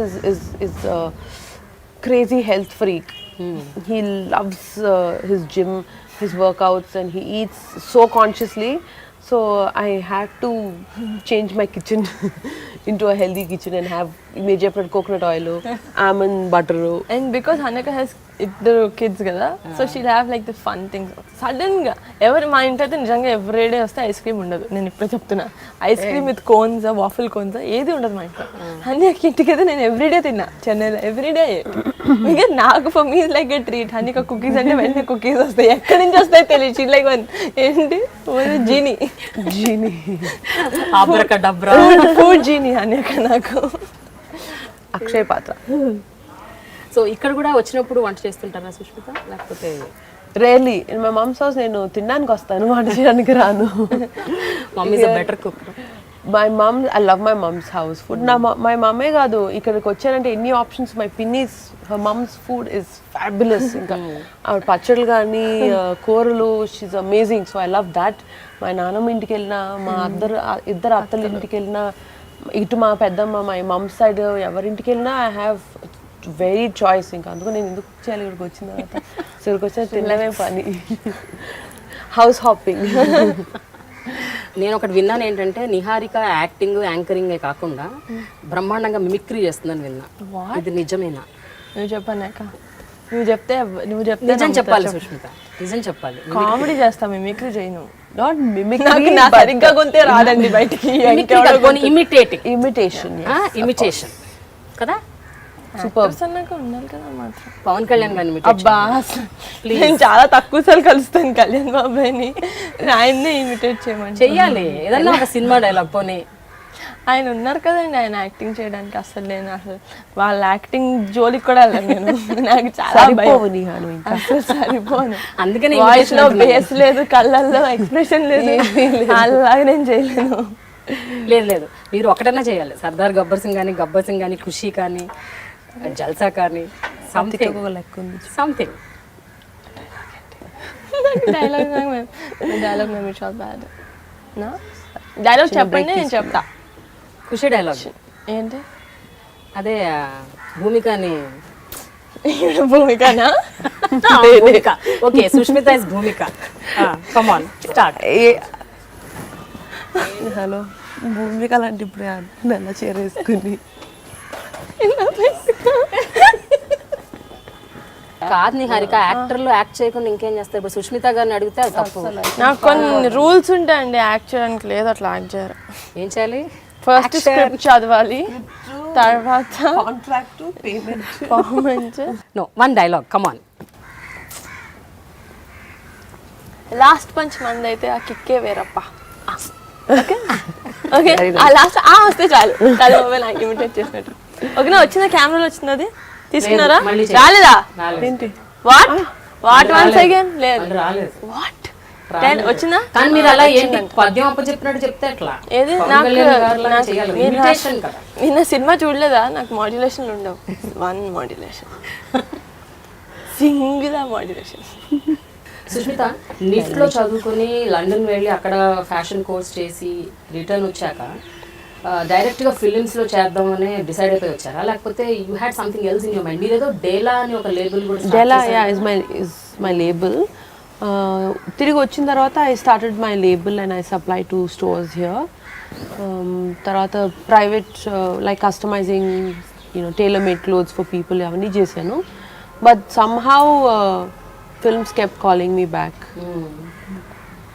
is crazy health freak. He loves his gym, his workouts, and he eats so consciously. So I had to change my kitchen into a healthy kitchen and have immediate coconut oil, almond butter. And because Hanaka has ఇద్దరు kids కదా, so she'll have like the fun things. సడన్గా ఎవరు మా ఇంటి అయితే నిజంగా everyday వస్తే ice cream ఉండదు. నేను ఇప్పుడే చెప్తున్నా, ice cream with cones, waffle cones ఏది ఉండదు మా ఇంట్లో. అన్నీ ఇంటికి అయితే నేను ఎవ్రీడే తిన్నా చెన్నైలో, ఎవ్రీడే. ఇంకా నాకు for me like a treat. అన్నీ కుకీస్ అంటే వెంటనే కుకీస్ వస్తాయి, ఎక్కడి నుంచి వస్తాయి తెలియదు. షీ లైక్ వన్ ఏంటి జీనీ ఫుడ్ జీనీ అనేక నాకు అక్షయ పాత్ర. సో ఇక్కడ కూడా వచ్చినప్పుడు వంట చేస్తుంటారా సుష్మిత? లేకపోతే rarely in my mum's house నేను తినడానికి వస్తాను, వంట చేయడానికి రాను. Mummy is a better cook. My mum, I love my mum's house food. My మమ్మే కాదు, ఇక్కడికి వచ్చానంటే ఎన్ని ఆప్షన్స్. మై పిన్నీస్, her mum's food is fabulous. ఇంకా ఆవిడ పచ్చళ్ళు కానీ కూరలు, she's amazing. So I love that. మా నాన్నమ్మ ఇంటికి వెళ్ళినా, మా ఇద్దరు అత్తల ఇంటికి వెళ్ళినా, ఇటు మా పెద్దమ్మ, మై మమ్ సైడ్ ఎవరింటికి వెళ్ళినా ఐ హ్యావ్ వెరీ చాయిస్. ఇంకా అందుకు నేను ఎందుకు చేయాలి ఇక్కడికి వచ్చిన తర్వాత. సో ఇక్కడికి వచ్చిన తినడమే పని, హౌస్ హాపింగ్. నేను ఒకటి విన్నాను ఏంటంటే, నిహారిక యాక్టింగ్ యాంకరింగే కాకుండా బ్రహ్మాండంగా మిమిక్రీ చేస్తుందని విన్నా. ఇది నిజమేనా? నువ్వు చెప్పాక నువ్వు చెప్తే నిజం చెప్పాలి సుష్మిత, నిజం చెప్పాలి. కామెడీ చేస్తా, మిమిక్రీ చేయను. నాట్ మిమిక్రీ, నాకు నా సరిగ్గా కొంతే రాదండి బయటికి. ఇమిటేషన్ కదా. సూపర్ అన్నాక ఉండాలి కదా మాత్రం. పవన్ కళ్యాణ్ గారిని అబ్బా నేను చాలా తక్కువ సార్లు కలుస్తాను కళ్యాణ్ బాబాయ్ని, ఆయన్నే ఇమిటేట్ చేయమని చెయ్యాలి. ఏదన్నా ఒక సినిమా డైలాగ్ పోనీ. ఆయన ఉన్నారు కదండి, ఆయన యాక్టింగ్ చేయడానికి. అసలు నేను అసలు వాళ్ళ యాక్టింగ్ జోలికి కూడా వెళ్ళను నేను. నాకు చాలా అసలు సరిపోను. అందుకని వాయిస్ లో బేస్ లేదు, కళ్ళల్లో ఎక్స్ప్రెషన్ లేదు, అలాగే నేను చేయలేను. లేదు మీరు ఒకటన్నా చేయాలి. సర్దార్ గబ్బర్ సింగ్ కానీ, గబ్బర్ సింగ్ కానీ, ఖుషి కానీ, జల్సా కానీ, సంథింగ్ సంథింగ్. డైలాగ్ మేము చాలా బ్యాడ్. డైలాగ్ చెప్పండి, నేను చెప్తా. ఖుషి డైలాగ్ ఏంటి? అదే భూమికని. భూమికనా? Okay, Sushmita is Bhumika. Come on start. Hello Bhumika లాంటి ఇప్పుడు నెల చేరేసుకుని కాదు నిహారిక, యాక్టర్లు యాక్ట్ చేయకుండా ఇంకేం చేస్తారు? ఇప్పుడు సుష్మిత గారిని అడిగితే అది తప్పు. నాకు కొన్ని రూల్స్ ఉంటాయండి యాక్ట్ చేయడానికి. లేదు అట్లా యాక్ట్ చేయరు. ఏం చేయాలి? ఫస్ట్ స్క్రిప్ట్ చదవాలి, తర్వాత contract, payment, performance. No, one dialogue, come on. Last punch మంది అయితే ఆ కిక్కే వేరప్ప. ఓకే, ఆ లాస్ట్ వస్తే చాలు. నాకు ఇమిటేట్ చేసినట్టు. ఓకేనా? వచ్చిందా? కెమెరాలో వచ్చింది, అది తీసుకున్నారా? రాలేదా? ఏంటి? What once again? లేదు. వాట్ వచ్చిందా? కానీ మీరు అలా ఏంటి పద్యం అప్ప చెప్పినట్టు చెప్తే ఎట్లా? ఏది? నిన్న సినిమా చూడలేదా? నాకు మాడ్యులేషన్లు ఉండవు. One modulation, single modulation. Sushmita నిఫ్ట్లో చదువుకుని లండన్ వెళ్ళి అక్కడ ఫ్యాషన్ కోర్స్ చేసి రిటర్న్ వచ్చాక డైరెక్ట్గా ఫిలిమ్స్లో చేద్దామని డిసైడ్ అయిపోయి వచ్చారా? లేకపోతే you had something else in your mind? మీరేదో డేలా అని ఒక లేబుల్ కూడా. Dela is my label. తిరిగి వచ్చిన తర్వాత I started my label and I supply to stores here. తర్వాత private like customising, tailor made clothes for people అవన్నీ చేశాను. But somehow films kept calling me back.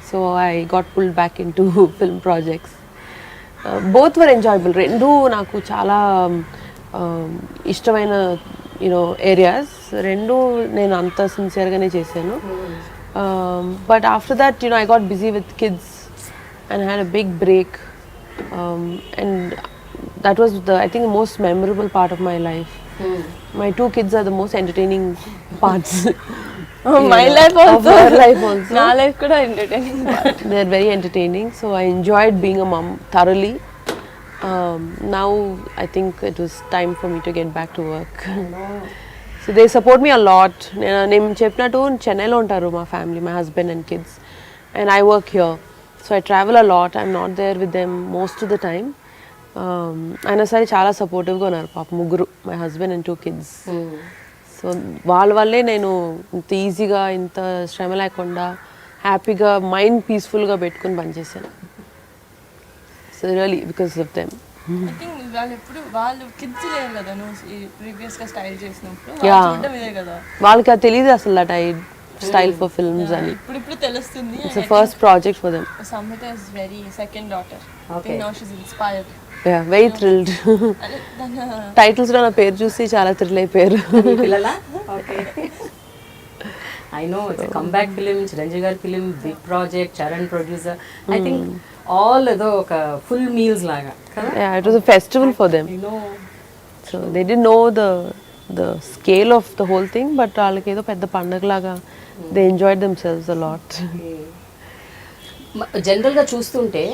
So I got pulled back into film projects. Both were enjoyable. Rendu naku chaala ishtamayna areas. Rendu nenu anta sincere gaane chesanu. But after that I got busy with kids and had a big break. And that was I think the most memorable part of my life. My two kids are the most entertaining parts. My life also. Her life also. My life kuda entertaining. They are very entertaining. So I enjoyed being a mom thoroughly. Now I think it was time for me to get back to work. So they support me a lot. Nenu cheppinattu Chennai lo untaru my family, my husband and kids, and I work here. So I travel a lot. I'm not there with them most of the time. అయినా సరే చాలా సపోర్టివ్గా ఉన్నారు పాప ముగ్గురు, my husband and 2 kids. So వాళ్ళ వల్లే నేను ఇంత ఈజీగా, ఇంత శ్రమ లేకుండా హ్యాపీగా మైండ్ పీస్ఫుల్గా పెట్టుకుని పనిచేశాను. So really because of them. I think వాళ్ళు కిడ్స్ లేరు కదా నువ్వు ప్రీవియస్గా స్టైల్ చేసినప్పుడు, చూడడం ఇదే కదా. వాళ్ళకి అది తెలియదు అసలు that I style for films అని. ఇప్పుడు తెలుస్తుంది. It's first project for them. Samhita is very second daughter. Okay. Now she's inspired. Yeah, very thrilled. Titles లో నా పేరు చూసి చాలా థ్రిల్ అయిపోయారు. I know it's a comeback film, Chiranjeevi గారి film, big project, Charan producer. I think all ఏదో ఒక full meals లాగా. Yeah, it was a festival for them. You know. So they didn't know the scale of the whole thing, but వాళ్ళకి ఏదో పెద్ద పండగ లాగా they enjoyed themselves a lot. జనరల్గా చూస్తుంటే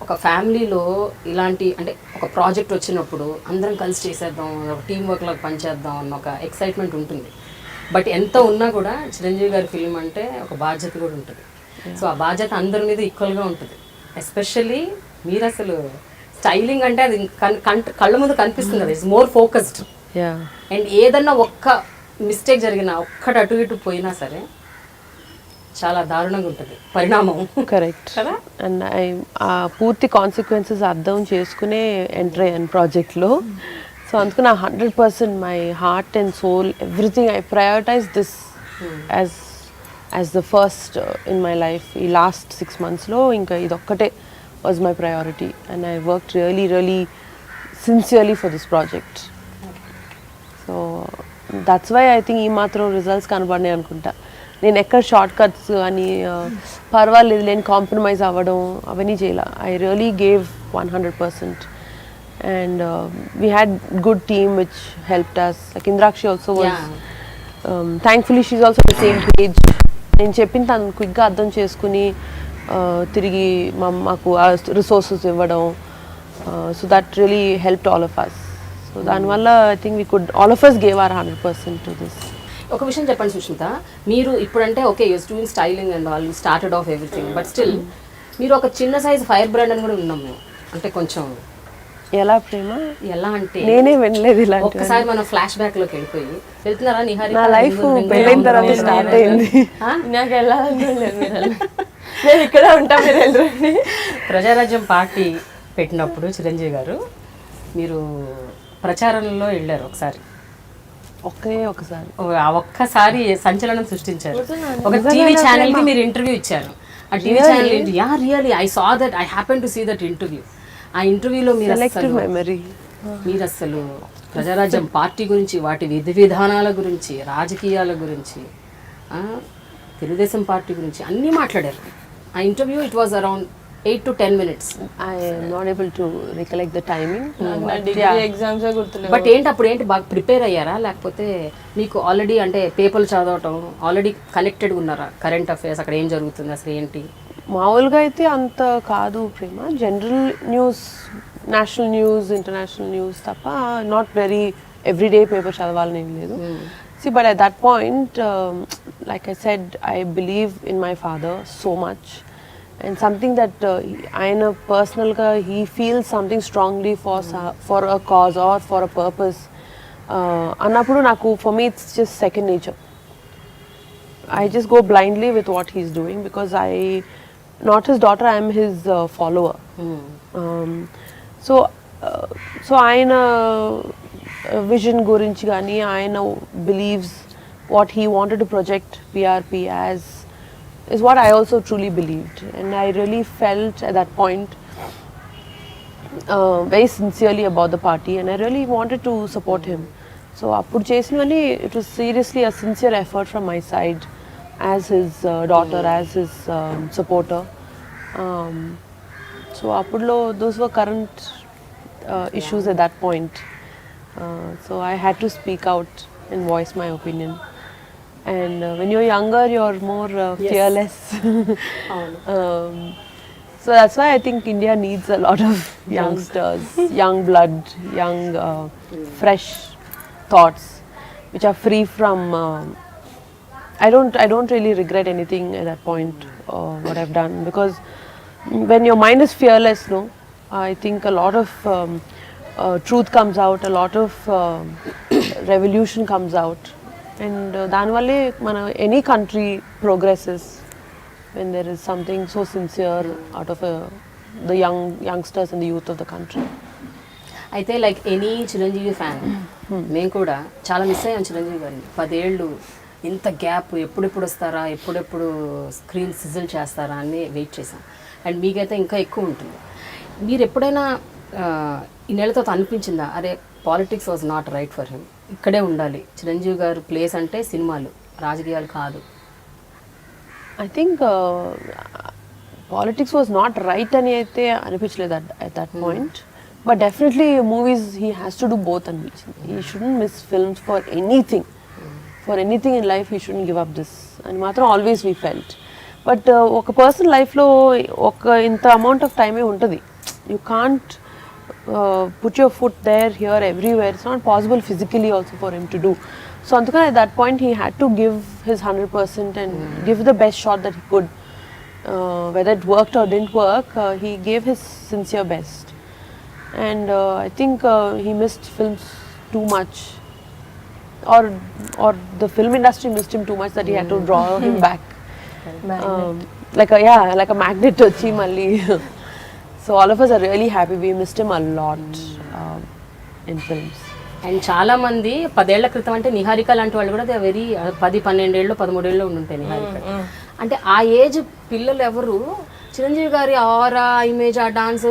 ఒక ఫ్యామిలీలో ఇలాంటి అంటే ఒక ప్రాజెక్ట్ వచ్చినప్పుడు అందరం కలిసి చేసేద్దాం, ఒక టీం వర్క్ లాగా పనిచేద్దాం అన్న ఒక ఎక్సైట్మెంట్ ఉంటుంది. బట్ ఎంత ఉన్నా కూడా చిరంజీవి గారి ఫిల్మ్ అంటే ఒక బాధ్యత కూడా ఉంటుంది. సో ఆ బాధ్యత అందరి మీద ఈక్వల్గా ఉంటుంది. ఎస్పెషల్లీ మీరు అసలు స్టైలింగ్ అంటే అది కళ్ళ ముందు కనిపిస్తుంది కదా, ఇట్స్ మోర్ ఫోకస్డ్. అండ్ ఏదన్నా ఒక్క మిస్టేక్ జరిగినా, ఒక్కటి అటు ఇటు పోయినా సరే చాలా దారుణంగా ఉంటుంది పరిణామం. కరెక్ట్. అండ్ ఆ పూర్తి కాన్సిక్వెన్సెస్ అర్థం చేసుకునే ఎంటర్ అయ్యాను ప్రాజెక్ట్లో. సో అందుకు నా 100% my heart and soul everything I prioritise this as the first in my life. ఈ లాస్ట్ 6 monthsలో ఇంకా ఇదొక్కటే was my priority and I work really sincerely for this project. So that's why I think ఈ మాత్రం results కనబడినాయి అనుకుంటా. నేను ఎక్కడ short cuts అని పర్వాలేదు లేని కాంప్రమైజ్ అవ్వడం అవన్నీ చేయాల. I really gave 100%. And we had good team which helped us. Like Indrakshi also was, thankfully she's also on the same page. నేను చెప్పిన తను క్విక్గా అర్థం చేసుకుని తిరిగి మాకు రిసోర్సెస్ ఇవ్వడం. So that really helped all of us. So దానివల్ల I think we could all of us gave our 100% to this. ఒక విషయం చెప్పండి సుష్మిత, మీరు ఇప్పుడంటే okay use doing styling and all started off everything, but still మీరు ఒక చిన్న సైజ్ ఫైర్ బ్రాండ్ అని కూడా ఉన్నాం మేము. అంటే కొంచెం ఎలా ప్రేమ ఎలా అంటే నేనే వినలేదు ఇలా. ఒక్కసారి మనం ఫ్లాష్ బ్యాక్ లోకి వెళ్ళిపోయి వెళ్తున్నారా నిహారిక? నా లైఫ్ పెళ్ళైన తర్వాత స్టార్ట్ అయింది. నాకు వెళ్ళాలనుకోలేదు, నేను ఇక్కడ ఉంటా, మీరు వెళ్ళండి. ప్రజారాజ్యం పార్టీ పెట్టినప్పుడు చిరంజీవి గారు మీరు ప్రచారంలో వెళ్ళారు ఒకసారి. ఒకసారి ఆ ఒక్కసారి సంచలనం సృష్టించారు. ఒక టీవీ ఛానల్ కి మీరు ఇంటర్వ్యూ ఇచ్చారు. ఆ TV channel really I saw that, I happen to see that interview. ఆ ఇంటర్వ్యూలో మీరు అసలు ప్రజారాజ్యం పార్టీ గురించి, వాటి విధి విధానాల గురించి, రాజకీయాల గురించి, తెలుగుదేశం పార్టీ గురించి అన్నీ మాట్లాడారు. ఆ interview it was around 8 to 10 minutes. I am not able to recollect the timing. Exams గుర్తులేదు. బట్ అప్పుడు బాగా ప్రిపేర్ అయ్యారా, లేకపోతే మీకు ఆల్రెడీ అంటే పేపర్లు చదవటం ఆల్రెడీ కనెక్టెడ్ ఉన్నారా? కరెంట్ అఫైర్స్ అక్కడ ఏం జరుగుతుంది అసలు ఏంటి? మామూలుగా అయితే అంత కాదు Prema, general news, national news, international news తప్ప నాట్ వెరీ ఎవ్రీడే పేపర్ చదవాలని ఏం లేదు. See, but at that point, like I said, I believe in my father so much. And something that ఆయన పర్సనల్గా he feels something strongly for a cause or for a purpose అన్నప్పుడు నాకు, for me it's just second nature. I just go blindly with what he's doing because not his daughter, I am his follower. So ఆయన vision గురించి కానీ ఆయన believes what he wanted to project PRP as is what I also truly believed, and I really felt at that point very sincerely about the party, and I really wanted to support him. So appudu chesinivani, it was seriously a sincere effort from my side as his daughter, as his supporter. So appudulo those were current issues at that point. So I had to speak out and voice my opinion. And when you're younger, you're more fearless. So that's why I think India needs a lot of youngsters, young blood, young fresh thoughts, which are free from. I don't really regret anything at that point, what I've done, because when your mind is fearless, no, I think a lot of truth comes out, a lot of revolution comes out. And దానివల్లే మన any country progresses when there is something so sincere out of the youngsters and the youth of the country. అయితే like any Chiranjeevi fan మేము కూడా చాలా miss అయ్యాం చిరంజీవి గారిని. 10 ఏళ్ళు ఇంత గ్యాప్, ఎప్పుడెప్పుడు వస్తారా, ఎప్పుడెప్పుడు స్క్రీన్ సిజిల్ చేస్తారా అని వెయిట్ చేశాం. అండ్ మీకైతే ఇంకా ఎక్కువ ఉంటుంది. మీరు ఎప్పుడైనా ఈ నెలతో అనిపించిందా, అరే politics was not right for him, ఇక్కడే ఉండాలి, చిరంజీవి గారు ప్లేస్ అంటే సినిమాలు, రాజకీయాలు కాదు? I think politics was not right అని అయితే అనిపించలేదు at that point, but definitely movies he has to do both అనిపించింది. He shouldn't miss films for anything. For anything in life he shouldn't give up this అని మాత్రం always we felt. But ఒక person లైఫ్లో ఒక ఇంత amount of టైమే ఉంటుంది. You can't put your foot there, here, everywhere. It's not possible physically also for him to do. So Antukana, at that point he had to give his 100% and give the best shot that he could. Whether it worked or didn't work, he gave his sincere best. And I think he missed films too much, or the film industry missed him too much that he had to draw him back. Like a magnet వచ్చి మళ్ళీ. So all of us are really happy. We missed him a lot in films. And చాలామంది 10 ఏళ్ల క్రితం అంటే నిహారిక లాంటి వాళ్ళు కూడా very 10-12 ఏళ్ళు 13 ఏళ్ళు ఉండుంటాయి నిహారిక. అంటే ఆ ఏజ్ పిల్లలు ఎవరు చిరంజీవి గారి ఆరా ఇమేజ్ ఆ డాన్స్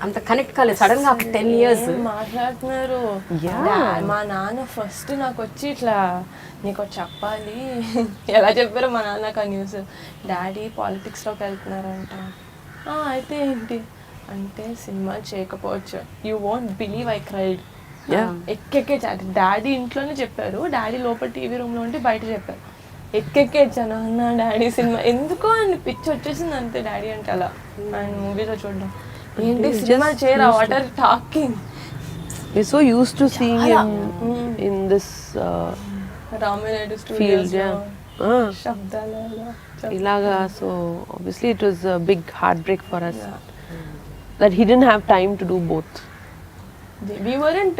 అంత కనెక్ట్ కాలేదు. సడన్ గా 10 years మాట్లాడుతున్నారు. మా నాన్న ఫస్ట్ నాకు వచ్చి ఇట్లా నీకు చెప్పాలి ఎలా చెప్పారో మా నాన్నకు ఆ న్యూస్, డాడీ పాలిటిక్స్లోకి వెళ్తున్నారంట. అయితే ఏంటి అంటే సినిమా చేయకపోవచ్చు. You won't believe I cried. ఎక్కెక్కే డాడీ ఇంట్లోనే చెప్పారు, డాడీ లోపల టీవీ రూమ్లో ఉంటే బయట చెప్పారు. ఎక్కెక్కే ఇచ్చాను అన్న డాడీ సినిమా ఎందుకో అని పిచ్చి వచ్చేసింది అంతే డాడీ అంటే. అలా ఆయన మూవీలో చూడడం ఏంటి సినిమా చేయరా, what are talking. We're so used to seeing him in this Ramanaidu field. Studios శబ్దాలలో Ilaga, so obviously it was a big heartbreak for us that he didn't have time to do both. We weren't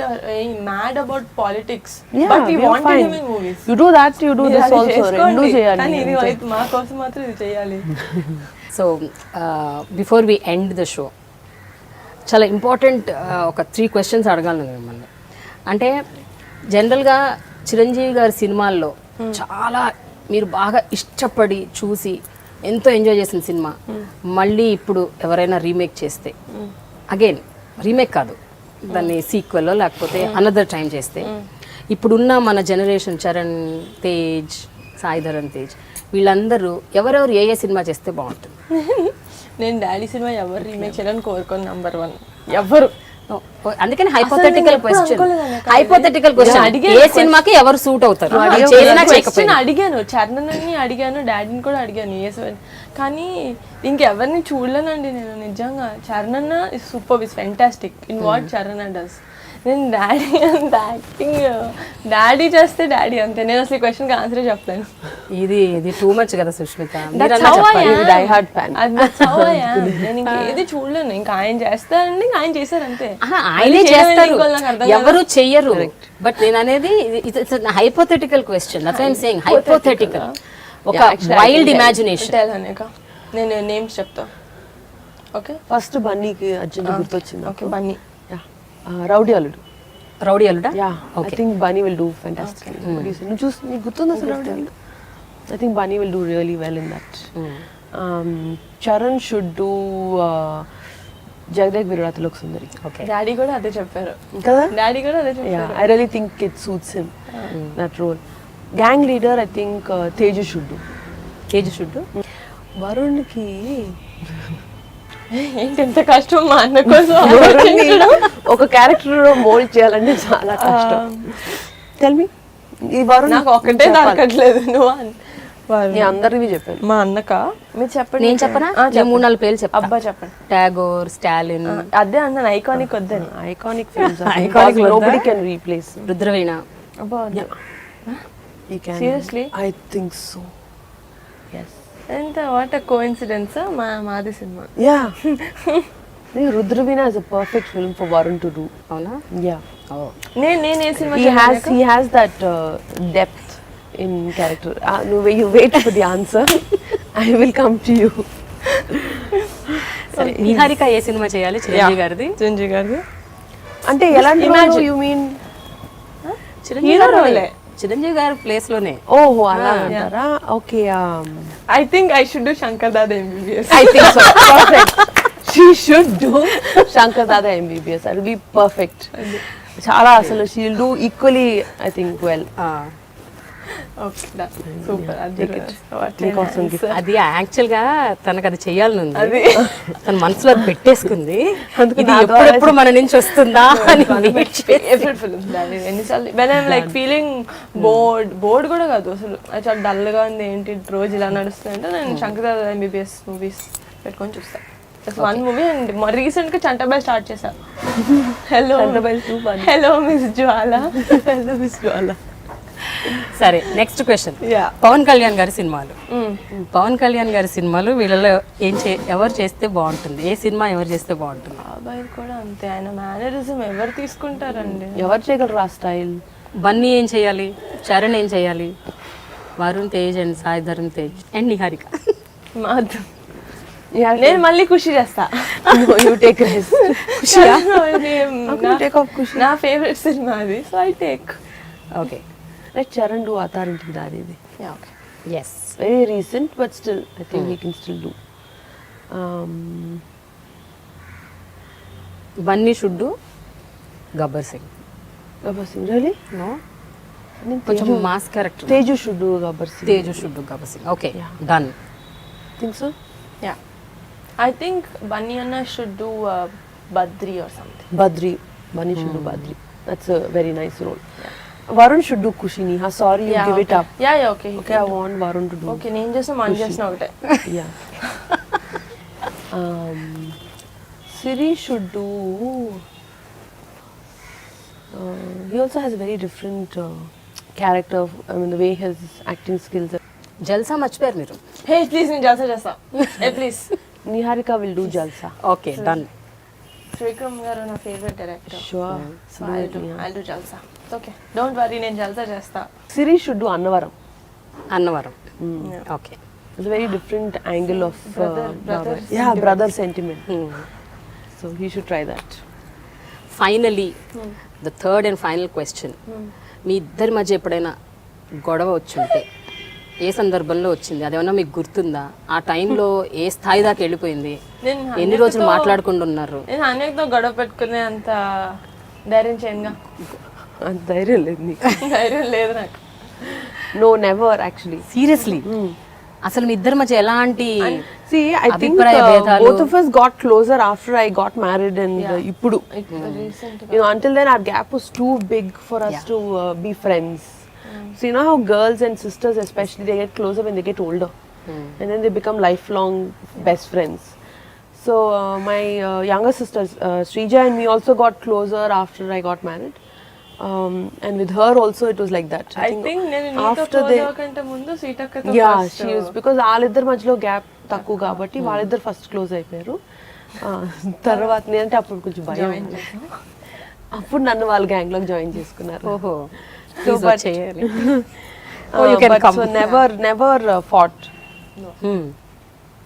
mad about politics, Yeah, but we we are wanted fine. him in movies. You do that, you do this also. Rendu cheyali. కానీ ఇది అయితే మా కోసం మాత్రం ఇది చేయాలి. So before we end the show చాలా important ఒక 3 questions అడగాలి మిమ్మల్ని. అంటే జనరల్గా చిరంజీవి గారి సినిమాల్లో చాలా మీరు బాగా ఇష్టపడి చూసి ఎంతో ఎంజాయ్ చేసిన సినిమా మళ్ళీ ఇప్పుడు ఎవరైనా రీమేక్ చేస్తే, అగైన్ రీమేక్ కాదు దాన్ని సీక్వెల్ లేకపోతే అనదర్ టైం చేస్తే, ఇప్పుడున్న మన జనరేషన్ చరణ్ తేజ్, సాయి ధరమ్ తేజ్ వీళ్ళందరూ ఎవరెవరు ఏ సినిమా చేస్తే బాగుంటుంది? నేను డాడీ సినిమా ఎవరు రీమేక్ చేయాలని కోరుకోను. నెంబర్ 1 ఎవరు. అందుకని హైపోథెటికల్ క్వశ్చన్, ఏ సినిమాకి ఎవరు సూట్ అవుతారు అడిగాను. చరణ్ని అడిగాను, డాడీని కూడా అడిగాను. కానీ ఇంకెవరిని చూడలేనండి నేను నిజంగా. Charan is super, is fantastic in what Charan does. నేను డాడీ అంత యాక్టింగ్ డాడీ చేస్తే డాడీ అంతే. నేను అసలు ఈ క్వశ్చన్కి ఆన్సరే చెప్పలేను. ఇది టూ మచ్ కదా సుష్మిత. నేను ఇంకేది చూడలేను. ఇంకా ఆయన చేస్తారండి, ఆయన చేశారు అంతే. ఆయనే చేస్తారు, ఎవరు చెయ్యరు. బట్ నేను అనేది hypothetical question, that's why I am saying hypothetical. ఒక వైల్డ్ ఇమాజినేషన్. నేను నేమ్స్ చెప్తా. ఓకే, ఫస్ట్ బన్నీకి అర్జున్ గుర్తొచ్చింది. ఓకే, బన్నీ. రౌడీ అల్లుడు. రౌడీ అల్లుడా? I think Bunny will do fantastic. నువ్వు చూసి నీకు గుర్తుందా అసలు రౌడీ అల్లుడు? I think Bunny will do really well in that. Charan should do Jagadeka Veerudu Athiloka Sundari. Daddy కూడా అదే చెప్పారు కదా. డాడీ కూడా అదే చెప్పారు. I really think it suits him, that role. Gang leader, I think Teju should do. Teju should do. వరుణ్కి ఏంటి ఎంత కష్టం మా అన్న కోసం ఒక క్యారెక్టర్ మోల్డ్ చేయాలంటే చాలా కష్టం. టెల్ మీ, ఈ వరుణ్ నాకు ఒకటే దొరకట్లేదు. నువ్వు అందరివి చెప్పాను. మా అన్నక మీరు చెప్పండి. నేను చెప్పనా? 3-4 పేర్లు చెప్పా. అబ్బా చెప్పండి. టాగోర్, స్టాలిన్. అదే అన్నాను, ఐకానిక్ వద్దని. Iconic films, iconic nobody can replace. Rudraveena. అబ్బా He can. Seriously? I think so. Yes. ఎంత వాట్ కోఇన్సిడెన్స్. మాది cinema. Yeah. Rudravina is a perfect film for Varun to do. అవునా? Yeah. Oh. నేను ఏ cinema He has that depth in character. You wait for the answer. I will come to you. సరే, నిహారిక ఏ cinema చేయాలి చిరంజీవి గారిది? చిరంజీవి గారిది అంటే ఎలాంటి role you mean? Chiranjeevi గారి place లోనే. ఓహో అలా అంటారా? Okay. I think I should do Shankar Dada MBBS. I think so. Perfect. She should do Shankar Dada MBBS. That will be perfect. చాలా అసలు she will do equally, I think, well. Okay, that's super. అది actual గా తనకు అది చెయ్యాలని ఉంది. తన మనసులో అది పెట్టేసుకుంది. ఇది ఎప్పుడెప్పుడు మన నుంచి వస్తుందా అని ఎన్నిసార్లు when I'm like feeling bored కూడా కాదు అసలు, అది చాలా డల్ గా ఉంది ఏంటి రోజు ఇలా నడుస్తుంది అంటే నేను శంకర్ దాదా MBBS మూవీస్ పెట్టుకొని చూస్తాను. వన్ మూవీ అండ్ రీసెంట్ గా చంటాబాయ్ స్టార్ట్ చేశా. హలో మిస్ జ్వాల. Hello Miss Jwala. సరే, నెక్స్ట్ క్వశ్చన్. పవన్ కళ్యాణ్ గారి సినిమాలు. పవన్ కళ్యాణ్ గారి సినిమాలు వీళ్ళలో ఎవరు చేస్తే బాగుంటుంది? ఏ సినిమా ఎవరు చేస్తే బాగుంటుంది? బాబాయ్ కూడా అంతే, ఆయన మేనరిజం ఎవరు తీసుకుంటారండి? ఎవరు చేయగలరు ఆ స్టైల్? బన్నీ ఏం చేయాలి? చరణ్ ఏం చేయాలి? Varun Tej and Sai Dharam Tej and Niharika. నేను మళ్ళీ ఖుషి చేస్తా. You take rest. Take off Kushi. నా ఫేవరెట్ సినిమా అది, so I take. Okay, Let Charan do Atharinti Dari. Okay. Yes. Very recent, but still, I think he can still do. Bunny should do Gabbar Singh. Gabbar Singh, really? No, I think కొంచెం mass character. Teju should do Gabbar Singh. Teju should do Gabbar Singh. Okay, done. Think so? Yeah, I think Bunny అన్న should do Badri or something. Badri. Bunny should do Badri. That's a very nice role. Varun should do Kushini. Sorry, you give it up. Yeah yeah, okay. Okay, I want Varun to do. Okay, నేను చేసిన మన చేసిన ఒకటే. Yeah. Siri should do. He also has a very different character. I mean, the way his acting skills are. జల్సా మర్చిపోయారు మీరు. Hey please, నేను జల్సా చేస్తా. ఏ please. Niharika will do Jalsa. Okay, done. Trivikram గారు నా favourite director. Sure. So I'll do Jalsa. Okay, don't worry, నేను జల్సా చేస్తా. Siri should do Annavaram. Annavaram. Okay. It's a very different angle of brother yeah, brother sentiment. So he should try that. Finally the third and final question. మీ ఇద్దరి మధ్య ఎప్పుడైనా గొడవ వచ్చుంటే ఏ సందర్భంలో వచ్చింది, అదేమన్నా మీకు గుర్తుందా? ఆ టైంలో ఏ స్థాయి దాకా వెళ్ళిపోయింది? ఎన్ని రోజులు మాట్లాడకుండా ఉన్నారు? నేను అనేకతో గొడవ పెట్టుకునే అంత ధైర్యం చేయనుగా. అంత ధైర్యం లేదు నీకు. ధైర్యం లేదు నాకు. No, never actually. సీరియస్లీ? అసలు మీ ఇద్దరి మధ్య ఎలాంటి See, I think అభిప్రాయ భేదాలు? both of us got closer after I got married and Ippudu. You know, until then our gap was too big for us to be friends. So you know how girls and sisters especially, they get closer when they get older. And then they become lifelong best friends. So my younger sisters, Srija and me also got closer after I got married. And with her also it was like that. I think నేను నీతో close అవ్వకంటే ముందు సీతక్కతో yeah, she was, because వాళ్ళిద్దరి మధ్యలో gap తక్కువ కాబట్టి వాళ్ళిద్దరు first close అయిపోయారు. తర్వాత నేనంటే అప్పుడు కొంచెం భయం, అప్పుడు నన్ను వాళ్ళ గ్యాంగ్ లోకి జాయిన్ చేసుకున్నారు. ఓహో, So, but so never fought.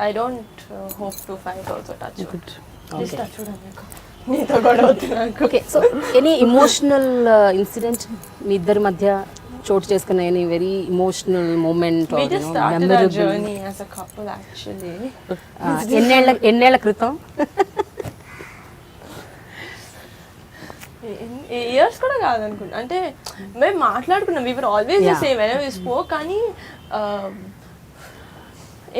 I don't hope to fight also. Touch wood. Good. touch wood అన్నాక నీతో గొడవ అవుతుంది నాకు. Okay. So any emotional incident మీ ఇద్దరి మధ్య చోటు చేసుకున్న any very emotional moment? We just started our journey as a couple actually. ఎన్నేళ్ల క్రితం? ఇయర్స్ కూడా కాదనుకుంటా. అంటే మేము మాట్లాడుకున్నాం, we were always the same whenever we spoke. కానీ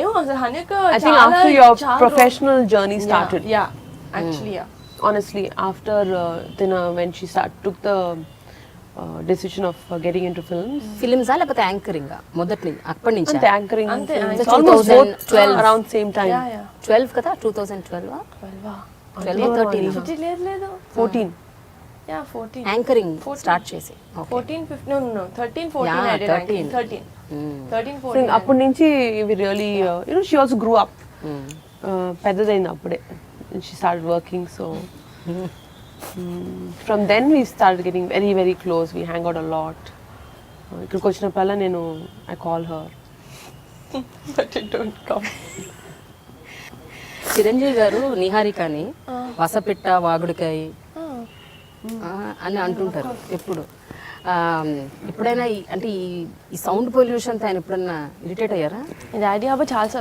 ఏమో అసలు హనిక I think after your professional journey started. Yeah, actually yeah. Honestly, after when she took the decision of getting into films. ఫిల్మ్సా లేకపోతే యాంకరింగ్? మొదటి నుంచి అప్పటి నుంచి అంతే యాంకరింగ్. అంతే, almost 12 around same time. Yeah, yeah. 12 కదా? 2012 13 లేదు 14. Yeah, 14. యాంకరింగ్ స్టార్ట్ చేసి 14 15 no 13 14 I did 13 14. అప్పటి నుంచి we really you know, she also grew up. పెద్దదైంది అప్పుడే. And she started working, so from then we started getting very very close. We hang out a lot. ఇక్కడికి వచ్చినప్పుడల్లా నేను I call her. But it don't come. Chiranjeevi గారు నిహారికని వసపిట్ట వాగుడికాయ అని అంటుంటారు ఎప్పుడు. ఎప్పుడైనా అంటే ఈ సౌండ్ పొల్యూషన్ ఆయన ఎప్పుడన్నా ఇరిటేట్ అయ్యారా? డాడీ అబ్బా చాలా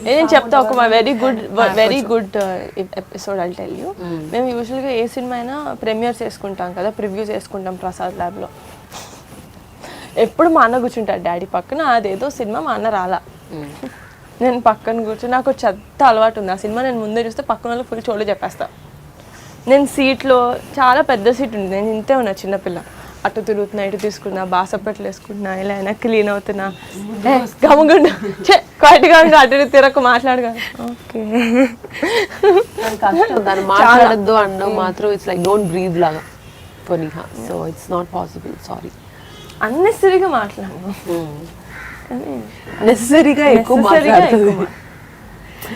నేను చెప్తా ఒక very good episode I'll tell you. మేము యూజువల్గా ఏ సినిమా అయినా ప్రీమియర్స్ చేసుకుంటాం కదా, ప్రివ్యూస్ చేసుకుంటాం ప్రసాద్ ల్యాబ్లో. ఎప్పుడు మా అన్న కూర్చుంటాడు డాడీ పక్కన. అదేదో సినిమా మా అన్న రాలా, నేను పక్కన కూర్చొని నాకు చెత్త అలవాటు ఉంది. ఆ సినిమా నేను ముందే చూస్తే పక్కన వాళ్ళు ఫుల్ చోళ్ళు చెప్పేస్తా. నేను సీట్లో చాలా పెద్ద సీట్ ఉంది, నేను ఇంతే ఉన్నా చిన్నపిల్ల. అటు తిరుగుతున్నా, ఇటు తీసుకున్నా, బాసపెట్లు వేసుకుంటున్నా, ఇలా అయినా క్లీన్ అవుతున్నా. గమగుండా క్వైట్గా ఉండి అటు తిరగకు మాట్లాడగా. ఓకే, కష్టం దాన్ని మాట్లాడద్దు అనడం మాత్రం. ఇట్స్ లైక్ డోంట్ బ్రీత్ లాగా for Niha. So it's not possible, sorry. అన్నెసరీగా మాట్లాడను, నెసరీగా ఎక్కువ మాట్లాడుతుంది.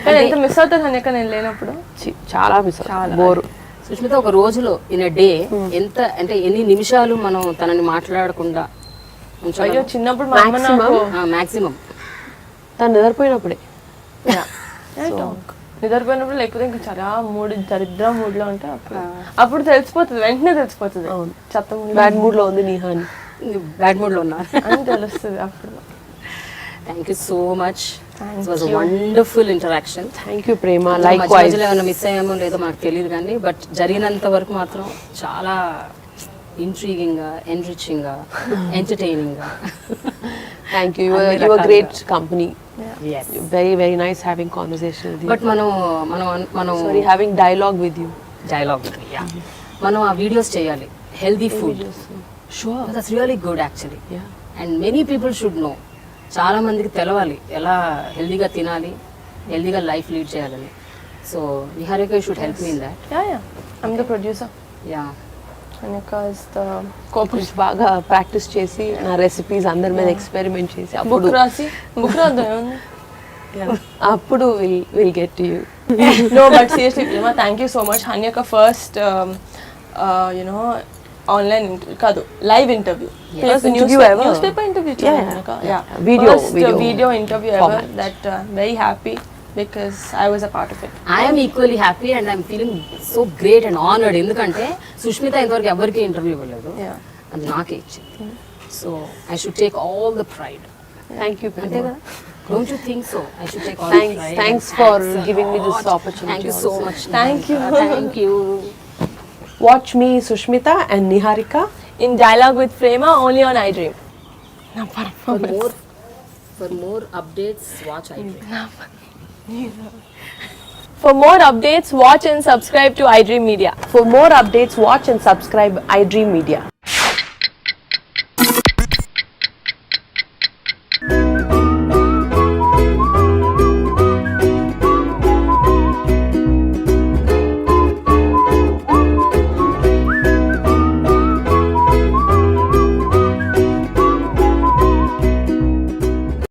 కానీ ఎంత మిస్ అవుతుంది అనేక నేను లేనప్పుడు. చాలా మిస్, చాలా బోరు. సుష్మిత, ఒక రోజులో ఇన్ ఎ డే ఎంత అంటే ఎన్ని నిమిషాలు మనం తనని మాట్లాడకుండా చిన్నప్పుడు మాక్సిమం మాక్సిమం తను నిద్రపోయినప్పుడే. నిద్రపోయినప్పుడు లేకపోతే ఇంకా చాలా దరిద్ర మూడ్లో ఉంటే అప్పుడు తెలిసిపోతుంది, వెంటనే తెలిసిపోతుంది చెత్త బ్యాడ్ మూడ్లో ఉంది నిహా అని. బ్యాడ్ మూడ్లో ఉన్నా అని తెలుస్తుంది అప్పుడు. Thank you so much. It was a wonderful interaction. Thank you Prema. Like ఏమైనా మిస్ అయ్యామో లేదో మనకు తెలియదు కానీ బట్ జరిగినంత వరకు మాత్రం చాలా ఇంట్రీగింగ్ గా, ఎన్రిచింగ్ గా, ఎంటర్టైనింగ్ గా. Thank you. You are great company. Very very nice having conversation with you. But మనం sorry having dialogue with you. మనం ఆ వీడియోస్ చేయాలి. Healthy food. Sure. That's really good actually. And many people should know. చాలా మందికి తెలవాలి ఎలా హెల్దీగా తినాలి, హెల్దీగా లైఫ్ లీడ్ చేయాలని. సో Niharika should help me in that. I'm the producer. కోపన్స్ బాగా ప్రాక్టీస్ చేసి నా రెసిపీస్ అందరి మీద ఎక్స్పెరిమెంట్ చేసి బుక్ రాసి అప్పుడు will get to you. No, but seriously, Prema, thank you so much. Hanyaka first, online live interview. Yes, interview ever. Newspaper interview. Yeah. Video interview format. ever. That very happy because I was a part of it. I am equally happy and I am feeling so great and honored. ఎందుకంటే సుష్మిత ఇంతవరకు ఎవరికి interview ఇవ్వలేదు, అది నాకే ఇచ్చింది. So I should take all the pride. Thank you, అంతే కదా? Don't you think so? I should take all the pride. Thanks for giving me this opportunity. Thank you so much. Thank you. Thank you. Watch me, Sushmitha and Niharika, In Dialogue with Prema, only on iDream. For more updates, watch iDream. For more updates, watch and subscribe to iDream Media. For more updates, watch and subscribe iDream Media.